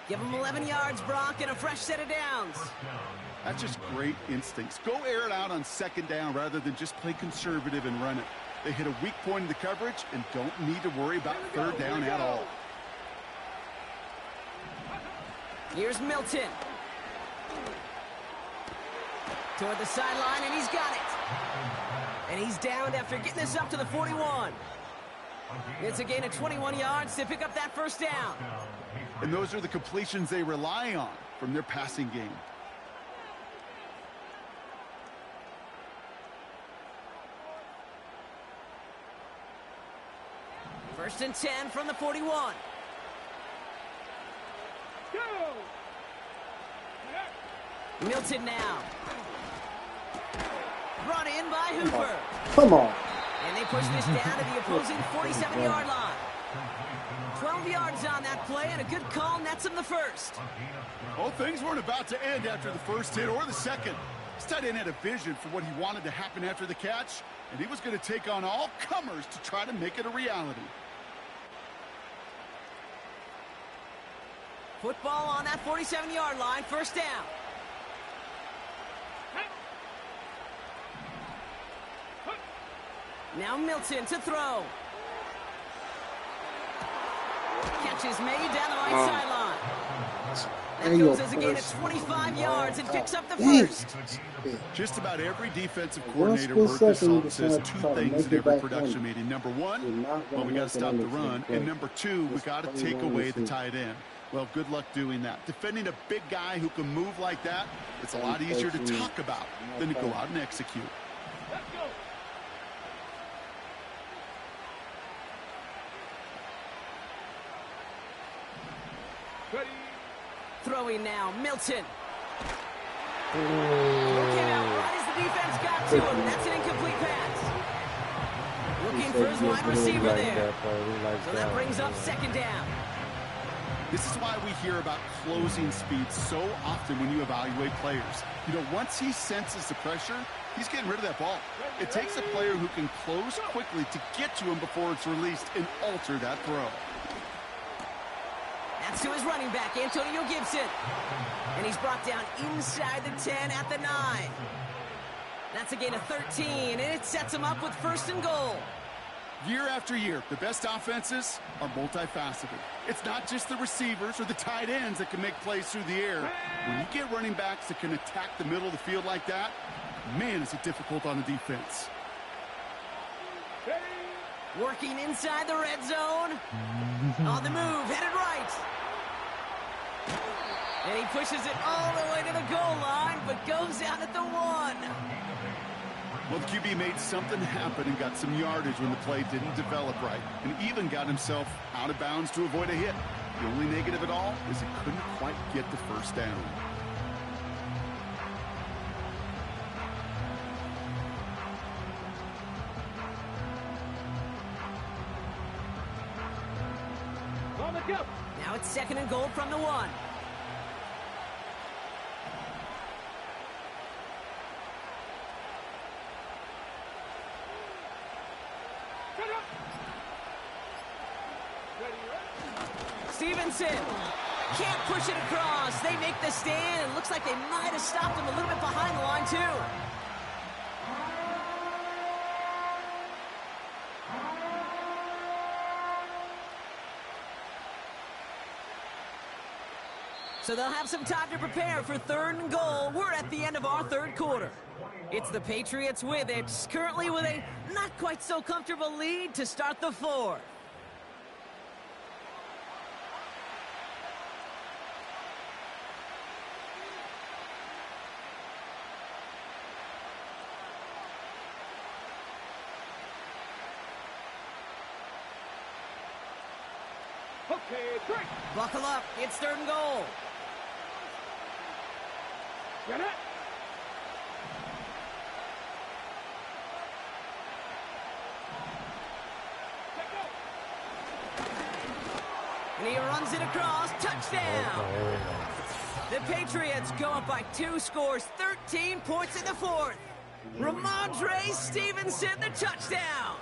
Give him 11 yards, Brock, and a fresh set of downs. That's just great instincts. Go air it out on second down rather than just play conservative and run it. They hit a weak point in the coverage and don't need to worry about third down at all. Here's Milton. Toward the sideline, and he's got it. And he's downed after getting this up to the 41. It's a gain of 21 yards to pick up that first down. And those are the completions they rely on from their passing game. First and 10 from the 41. Milton now. Brought in by Hooper. Come on. And they push this down to the opposing 47-yard line. 12 yards on that play, and a good call nets him the first. Well, things weren't about to end after the first hit or the second. This tight end had a vision for what he wanted to happen after the catch, and he was going to take on all comers to try to make it a reality. Football on that 47-yard line, first down. Now Milton to throw. Catch is made down the right sideline. That goes as a gain of 25 yards and picks up the first. Just about every defensive coordinator worth their salt says two things in every production meeting. Number one, well, we got to stop the run. And number two, we got to take away the tight end. Well, good luck doing that. Defending a big guy who can move like that, it's a lot easier to talk about than to go out and execute. Throwing now, Milton. Throw came out right as the defense got to him. That's an incomplete pass. Looking for his wide receiver there. So that brings up second down. This is why we hear about closing speed so often when you evaluate players. You know, once he senses the pressure, he's getting rid of that ball. It takes a player who can close quickly to get to him before it's released and alter that throw. That's to his running back, Antonio Gibson. And he's brought down inside the 10 at the 9. That's a gain of 13, and it sets him up with first and goal. Year after year, the best offenses are multifaceted. It's not just the receivers or the tight ends that can make plays through the air. When you get running backs that can attack the middle of the field like that, man, is it difficult on the defense. Working inside the red zone. On the move, headed right. And he pushes it all the way to the goal line, but goes out at the 1. Well, the QB made something happen and got some yardage when the play didn't develop right, and even got himself out of bounds to avoid a hit. The only negative at all is he couldn't quite get the first down. Now it's second and goal from the 1. Stevenson can't push it across. They make the stand, and looks like they might have stopped him a little bit behind the line, too. So they'll have some time to prepare for third and goal. We're at the end of our third quarter. It's the Patriots with it, currently with a not quite so comfortable lead to start the fourth. Buckle up, it's third and goal. Get it. And he runs it across, touchdown. The Patriots go up by 2 scores, 13 points in the fourth. Ramondre Stevenson, the touchdown.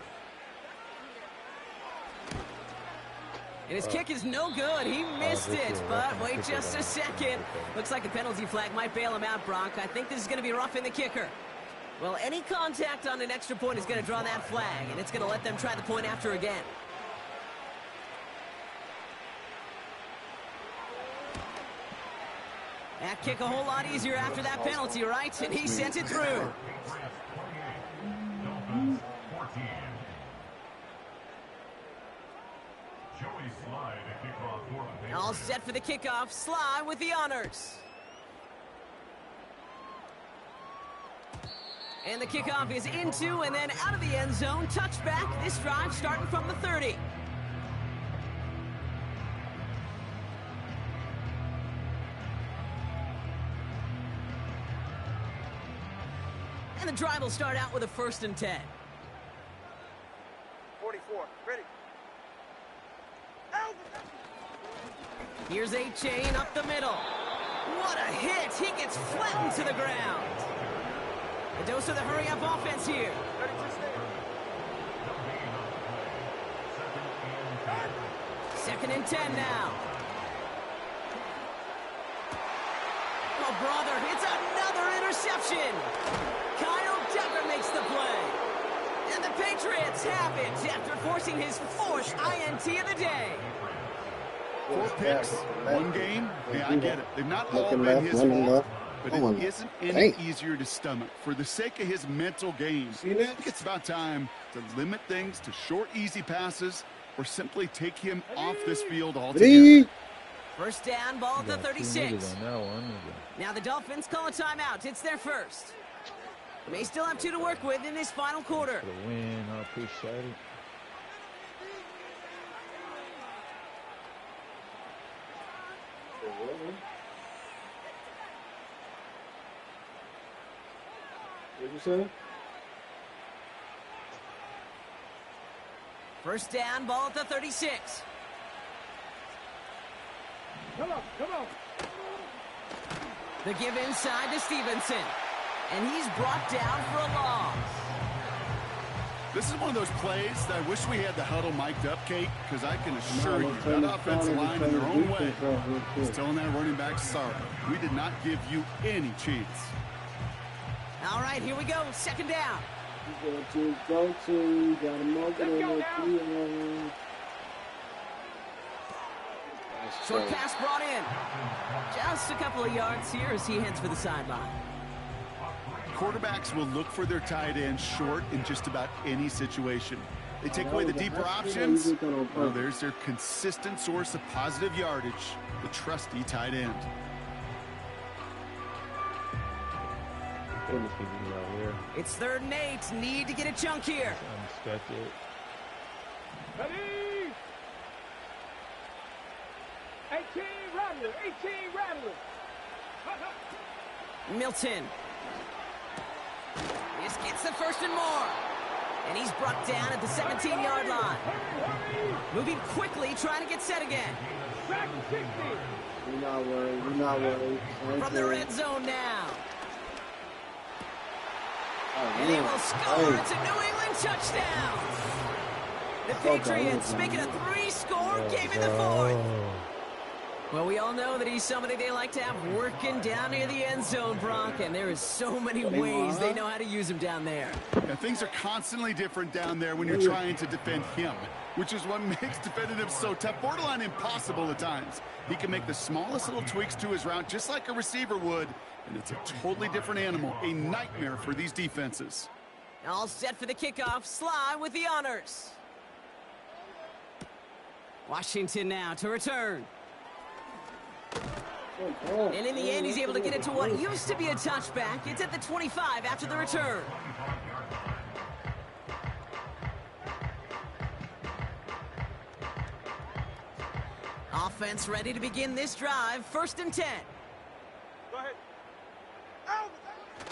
And his kick is no good. He missed it, but wait just a second. Looks like the penalty flag might bail him out, Brock. I think this is going to be roughing the kicker. Well, any contact on an extra point is going to draw that flag, and it's going to let them try the point after again. That kick a whole lot easier after that penalty, right? And he sent it through. All set for the kickoff. Sly with the honors. And the kickoff is into and then out of the end zone. Touchback. This drive starting from the 30. And the drive will start out with a 1st and 10. 44. Ready. Here's A-Chain up the middle. What a hit. He gets flattened to the ground. The dose of the hurry-up offense here. 2nd and 10 now. Oh, brother, it's another interception. Kyle Decker makes the play. And the Patriots have it after forcing his 4th INT of the day. 4 picks, 1 game. Yeah, I get it. They've not all been his fault, but it isn't any easier to stomach. For the sake of his mental game, I think it's about time to limit things to short, easy passes or simply take him off this field altogether. 1st down, ball at the 36. Now the Dolphins call a timeout. It's their 1st. They still have 2 to work with in this final quarter. For the win, I appreciate it. What'd you say? 1st down, ball at the 36. Come on, come on. The give inside to Stevenson. And he's brought down for a loss. This is one of those plays that I wish we had the huddle mic'd up, Kate, because I can assure you that offensive line in their own way is telling that running back, sorry, we did not give you any chance. All right, here we go. 2nd down. Go to, got him open. Short pass brought in. Just a couple of yards here as he heads for the sideline. Quarterbacks will look for their tight end short in just about any situation. They take away the deeper options. Well, there's their consistent source of positive yardage, the trusty tight end. It's 3rd and 8. Need to get a chunk here. Unexpected. Ready? 18 Rattler, 18 Rattler. Milton. This gets the 1st and more. And he's brought down at the 17-yard line. Moving quickly, trying to get set again. Back to 60. We're not worried. We're not worried. From the red zone now. And they will score. It's a New England touchdown. The Patriots making a 3-score game in the 4th. Well, we all know that he's somebody they like to have working down near the end zone, Brock, and there is so many ways they know how to use him down there. Yeah, things are constantly different down there when you're trying to defend him, which is what makes defending him so tough, borderline impossible at times. He can make the smallest little tweaks to his route just like a receiver would, and it's a totally different animal, a nightmare for these defenses. All set for the kickoff. Sly with the honors. Washington now to return. And in the end, he's able to get it to what used to be a touchback. It's at the 25 after the return. Offense ready to begin this drive. 1st and 10. Go ahead.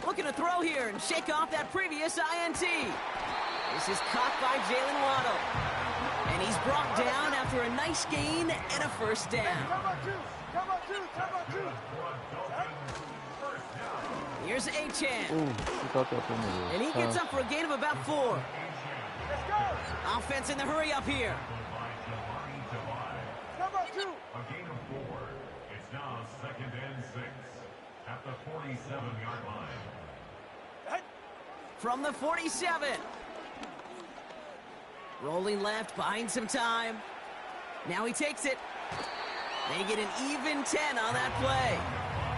Looking to throw here and shake off that previous INT. This is caught by Jalen Waddle. And he's brought down after a nice gain and a 1st down. Here's A-Chan. And he gets up for a gain of about 4. Offense in the hurry up here. A gain of 4. It's now 2nd and 6 at the 47-yard line. From the 47. Rolling left, buying some time. Now he takes it. They get an even 10 on that play.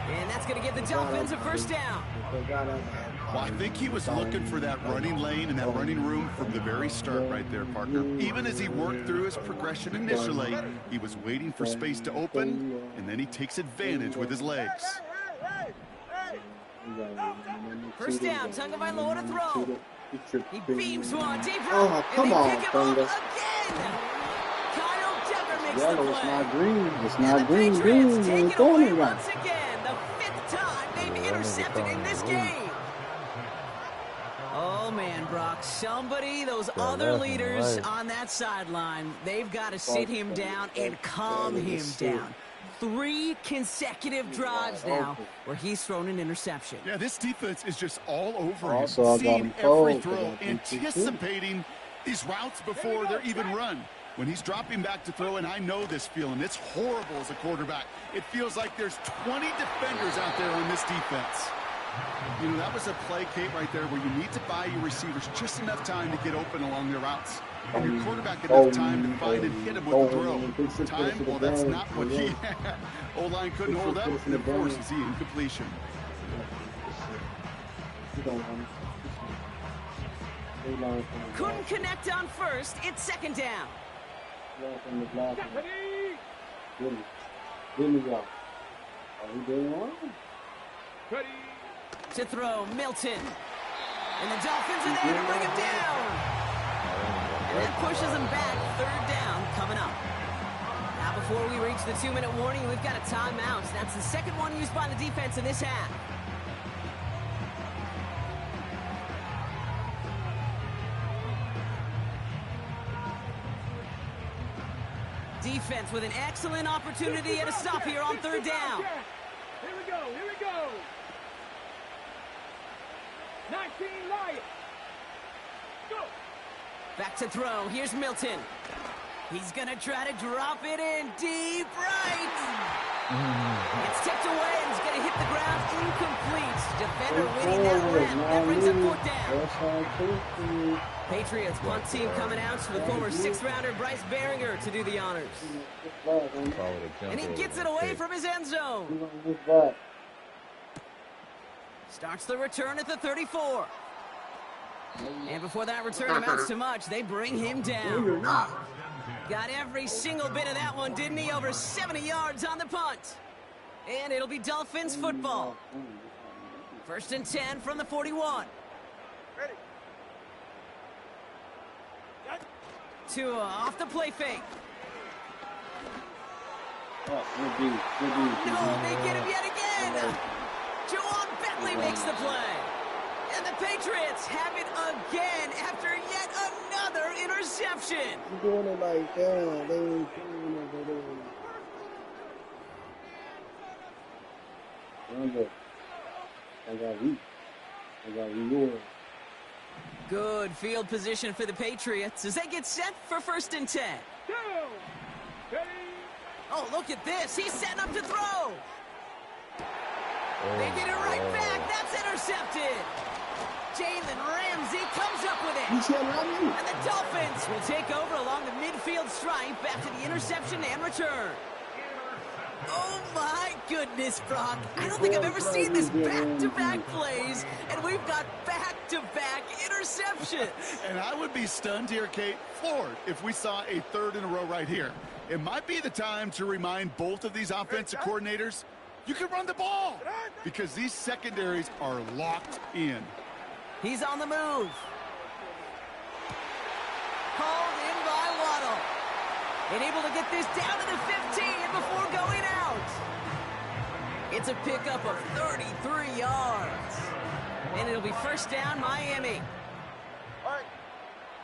And that's going to give the Dolphins a first down. Well, I think he was looking for that running lane and that running room from the very start right there, partner. Even as he worked through his progression initially, he was waiting for space to open, and then he takes advantage with his legs. First down, Tagovailoa to throw. He beams one deep Oh, right, come and they on, pick him Thunder. up again. Kyle Dever makes Yellow, the it's play. not green. It's And not the green. Patriots Green. take What's it going away on? once again. The 5th time they've intercepted in this game. Oh, man, Brock. Somebody, those other leaders on that sideline, they've got to sit him down and calm him down. 3 consecutive drives now where he's thrown an interception. Yeah, this defense is just all over him, Also, I got seeing him every cold, throw, but I think he's anticipating these routes before they're even run. When he's dropping back to throw, and I know this feeling, it's horrible as a quarterback. It feels like there's 20 defenders out there on this defense. You know, that was a play, Kate, right there where you need to buy your receivers just enough time to get open along their routes. And your quarterback enough time to find and hit him with the throw. Time, well, that's not what he had. O-line couldn't hold up, and it forces the incompletion. Couldn't connect on first. It's 2nd down. To throw, Milton. And the Dolphins are there to bring him down. And that pushes him back. 3rd down coming up. Now before we reach the 2-minute warning, we've got a timeout. That's the 2nd one used by the defense in this half. Defense with an excellent opportunity at a stop here on 3rd down. Here we go. 19 Lions. Go. Back to throw. Here's Milton. He's going to try to drop it in deep right. It's tipped away and it's going to hit the ground incomplete. Defender winning that rep. That brings up 4th down. Patriots punt team coming out to the former 6th-rounder Bryce Behringer to do the honors. And he gets it away from his end zone. Starts the return at the 34. And before that return amounts to much, they bring him down. Got every single bit of that one, didn't he? Over 70 yards on the punt. And it'll be Dolphins football. 1st and 10 from the 41. Ready. Tua off the play fake. Oh, No, they get him yet again. Juwan Bentley makes the play. And the Patriots have it again after yet another interception. You're doing it like that. They ain't doing it. I got reward. Good field position for the Patriots as they get set for 1st and 10. Oh, look at this. He's setting up to throw. They get it right back. That's intercepted. Jalen Ramsey comes up with it. And the Dolphins will take over along the midfield stripe after the interception and return. Oh, my goodness, Brock. I don't think I've ever seen this back-to-back plays, and we've got back-to-back interceptions. And I would be stunned here, Kate, floored, if we saw a 3rd in a row right here. It might be the time to remind both of these offensive coordinators, you can run the ball, because these secondaries are locked in. He's on the move. Called in by Waddle. And able to get this down to the 15 before going out. It's a pickup of 33 yards. And it'll be 1st down, Miami. All right.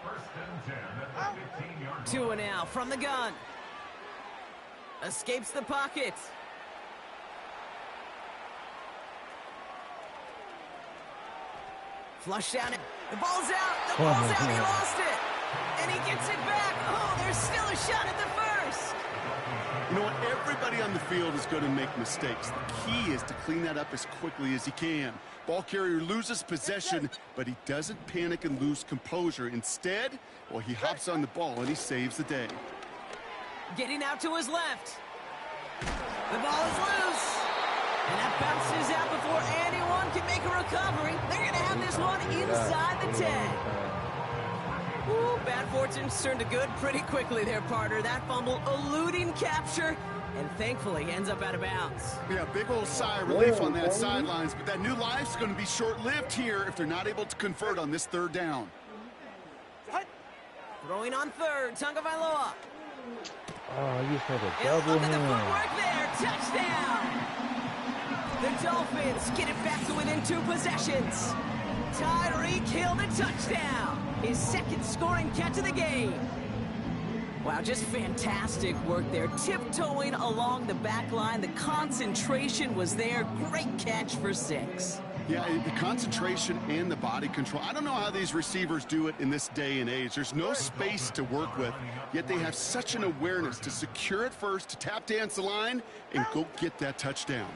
1st and 10 at the 15-yard line. Tua now from the gun. Escapes the pocket. Flush down. The ball's out. The ball's out. He lost it. And he gets it back. Oh, there's still a shot at the 1st. You know what? Everybody on the field is going to make mistakes. The key is to clean that up as quickly as he can. Ball carrier loses possession, but he doesn't panic and lose composure. Instead, well, he hops on the ball and he saves the day. Getting out to his left. The ball is loose. And that bounces out before anyone can make a recovery. They're going to have this one inside the 10. Ooh, bad fortune turned to good pretty quickly there, partner. That fumble eluding capture, and thankfully ends up out of bounds. Yeah, big old sigh of relief on that sidelines, but that new life's going to be short-lived here if they're not able to convert on this third down. Throwing on third, Tagovailoa. Oh, you said a And double look at the him. footwork there, touchdown! The Dolphins get it back to within 2 possessions. Tyreek Hill the touchdown. His second scoring catch of the game. Wow, just fantastic work there. Tiptoeing along the back line. The concentration was there. Great catch for 6. Yeah, the concentration and the body control. I don't know how these receivers do it in this day and age. There's no space to work with, yet they have such an awareness to secure it first, to tap dance the line, and go get that touchdown.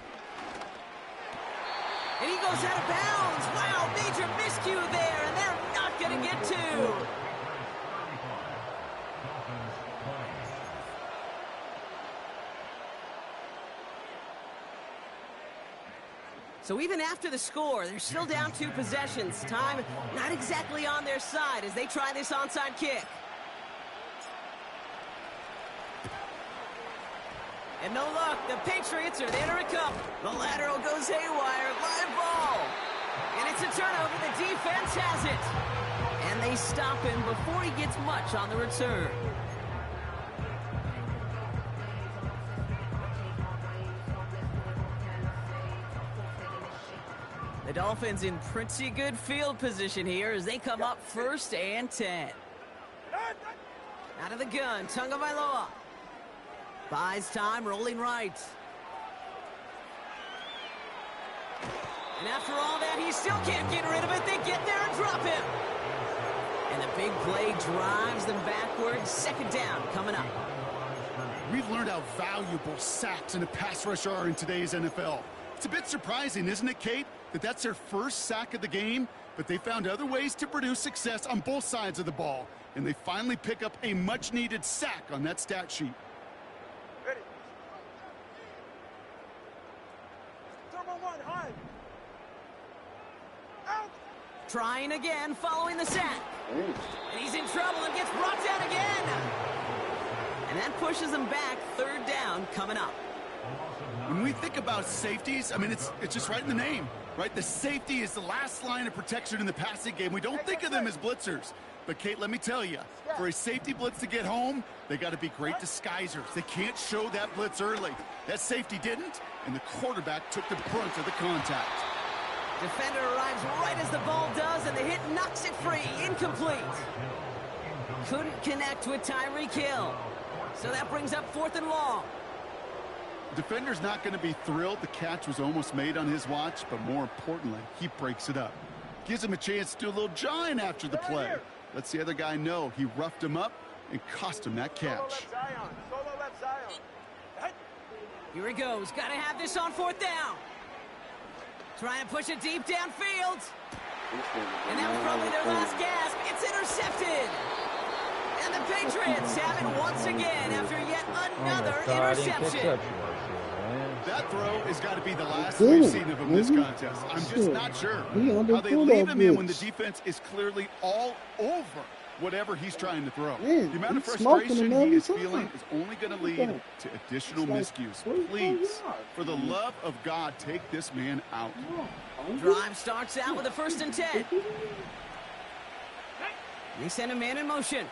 And he goes out of bounds. Wow, major miscue there, and they're not going to get 2. So even after the score, they're still down 2 possessions. Time not exactly on their side as they try this onside kick. And no luck, the Patriots are there to recover. The lateral goes haywire, live ball. And it's a turnover, the defense has it. And they stop him before he gets much on the return. The Dolphins in pretty good field position here as they come up 1st and 10. Out of the gun, Tagovailoa. Buys time, rolling right. And after all that, he still can't get rid of it. They get there and drop him. And the big play drives them backwards. 2nd down coming up. We've learned how valuable sacks and a pass rush are in today's NFL. It's a bit surprising, isn't it, Kate, that that's their first sack of the game, but they found other ways to produce success on both sides of the ball, and they finally pick up a much-needed sack on that stat sheet. Ready. Turbo 1, high. Out. Trying again, following the sack. And he's in trouble and gets brought down again. And that pushes him back. 3rd down coming up. When we think about safeties, I mean, it's just right in the name, right? The safety is the last line of protection in the passing game. We don't think of them as blitzers. But, Kate, let me tell you, for a safety blitz to get home, they got to be great disguisers. They can't show that blitz early. That safety didn't, and the quarterback took the brunt of the contact. Defender arrives right as the ball does, and the hit knocks it free. Incomplete. Couldn't connect with Tyreek Hill. So that brings up 4th and long. Defender's not going to be thrilled the catch was almost made on his watch, but more importantly, he breaks it up. Gives him a chance to do a little jawing after the play. Lets the other guy know he roughed him up and cost him that catch. Solo left Zion. Here he goes. Got to have this on 4th down. Trying to push it deep downfield. And that was probably their last gasp. It's intercepted. And the Patriots have it once again after yet another interception. That throw has got to be the last we've seen of him this contest. I'm just not sure how they leave him in when the defense is clearly all over whatever he's trying to throw. The amount of frustration he is feeling is only going to lead to additional miscues. Please, for the love of God, take this man out. Drive starts out with a 1st and 10. They send a man in motion.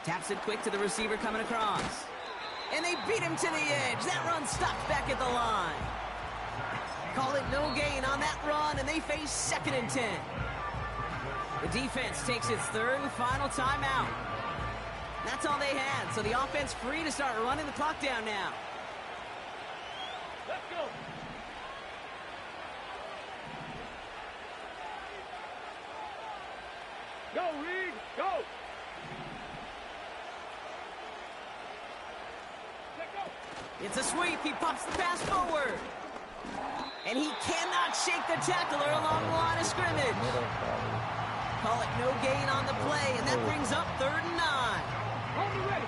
Taps it quick to the receiver coming across. And they beat him to the edge. That run stopped back at the line. Call it no gain on that run, and they face 2nd and 10. The defense takes its 3rd and final timeout. That's all they had, so the offense free to start running the clock down now. Let's go. Go, Reed, go. It's a sweep. He pops the pass forward. And he cannot shake the tackler along the line of scrimmage. Call it no gain on the play, and that brings up 3rd and 9. Hold me ready.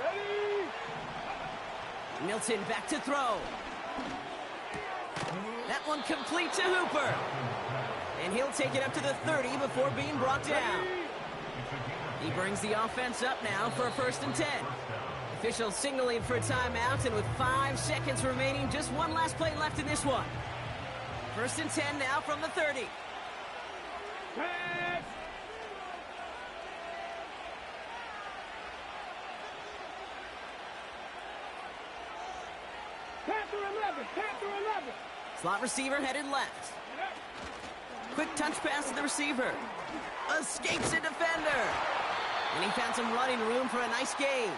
Ready. Milton back to throw. That one complete to Hooper. And he'll take it up to the 30 before being brought down. He brings the offense up now for a 1st and 10. Officials signaling for a timeout, and with 5 seconds remaining, just one last play left in this one. 1st and 10 now from the 30. Pass. Panther 11. Panther 11. Slot receiver headed left. Quick touch pass to the receiver. Escapes a defender. And he found some running room for a nice gain.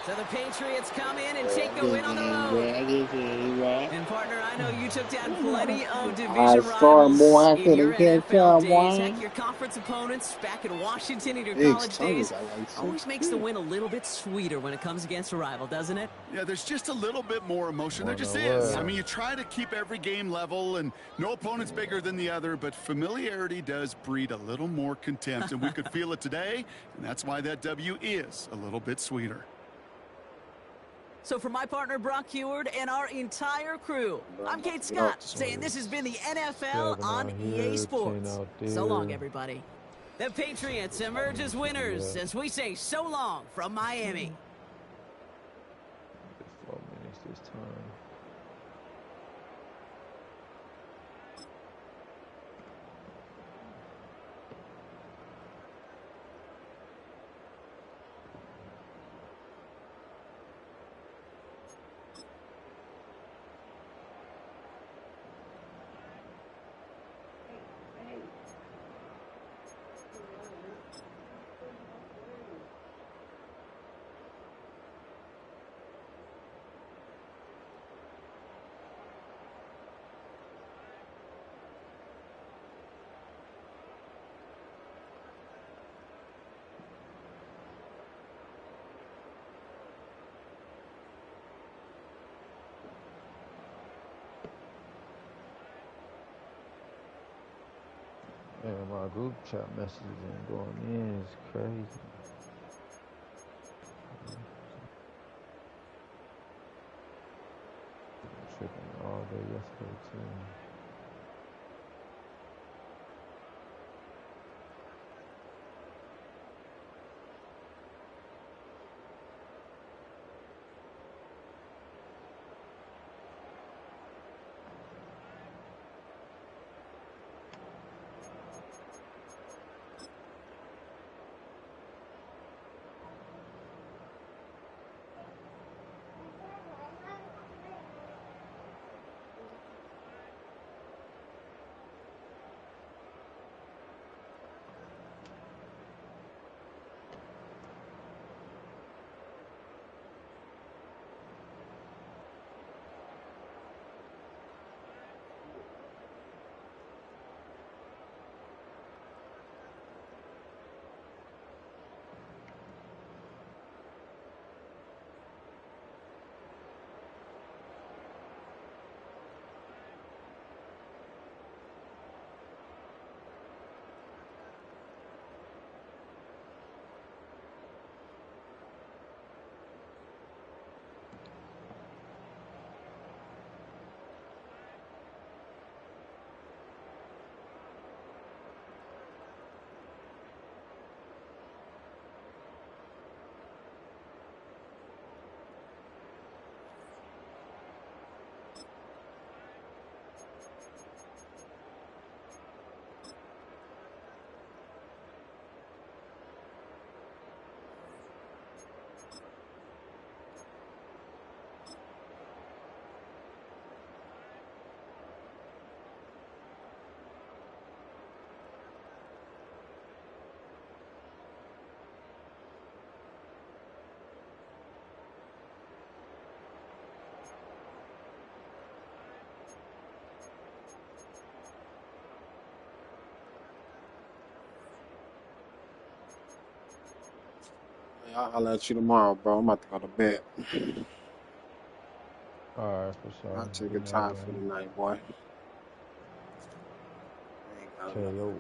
So the Patriots come in and take the win on the road. And partner, I know you took down plenty of division rivals in your NFL days. Heck, your conference opponents back in Washington in your college days always makes the win a little bit sweeter when it comes against a rival, doesn't it? Yeah, there's just a little bit more emotion. There just is. I mean, you try to keep every game level, and no opponent's bigger than the other, but familiarity does breed a little more contempt, and we could feel it today, and that's why that W is a little bit sweeter. So for my partner, Brock Heward, and our entire crew, I'm Kate Scott, saying this has been the NFL on EA Sports. So long, everybody. The Patriots emerge as winners as we say so long from Miami. 4 minutes this time. Man, my group chat messages ain't going in. It's crazy. I'm tripping all day yesterday too. I'll holler at you tomorrow, bro. I'm about to go to bed. All right, for sure. I'll take a Good night, time for man. the night, boy. Ain't got nothing. KO.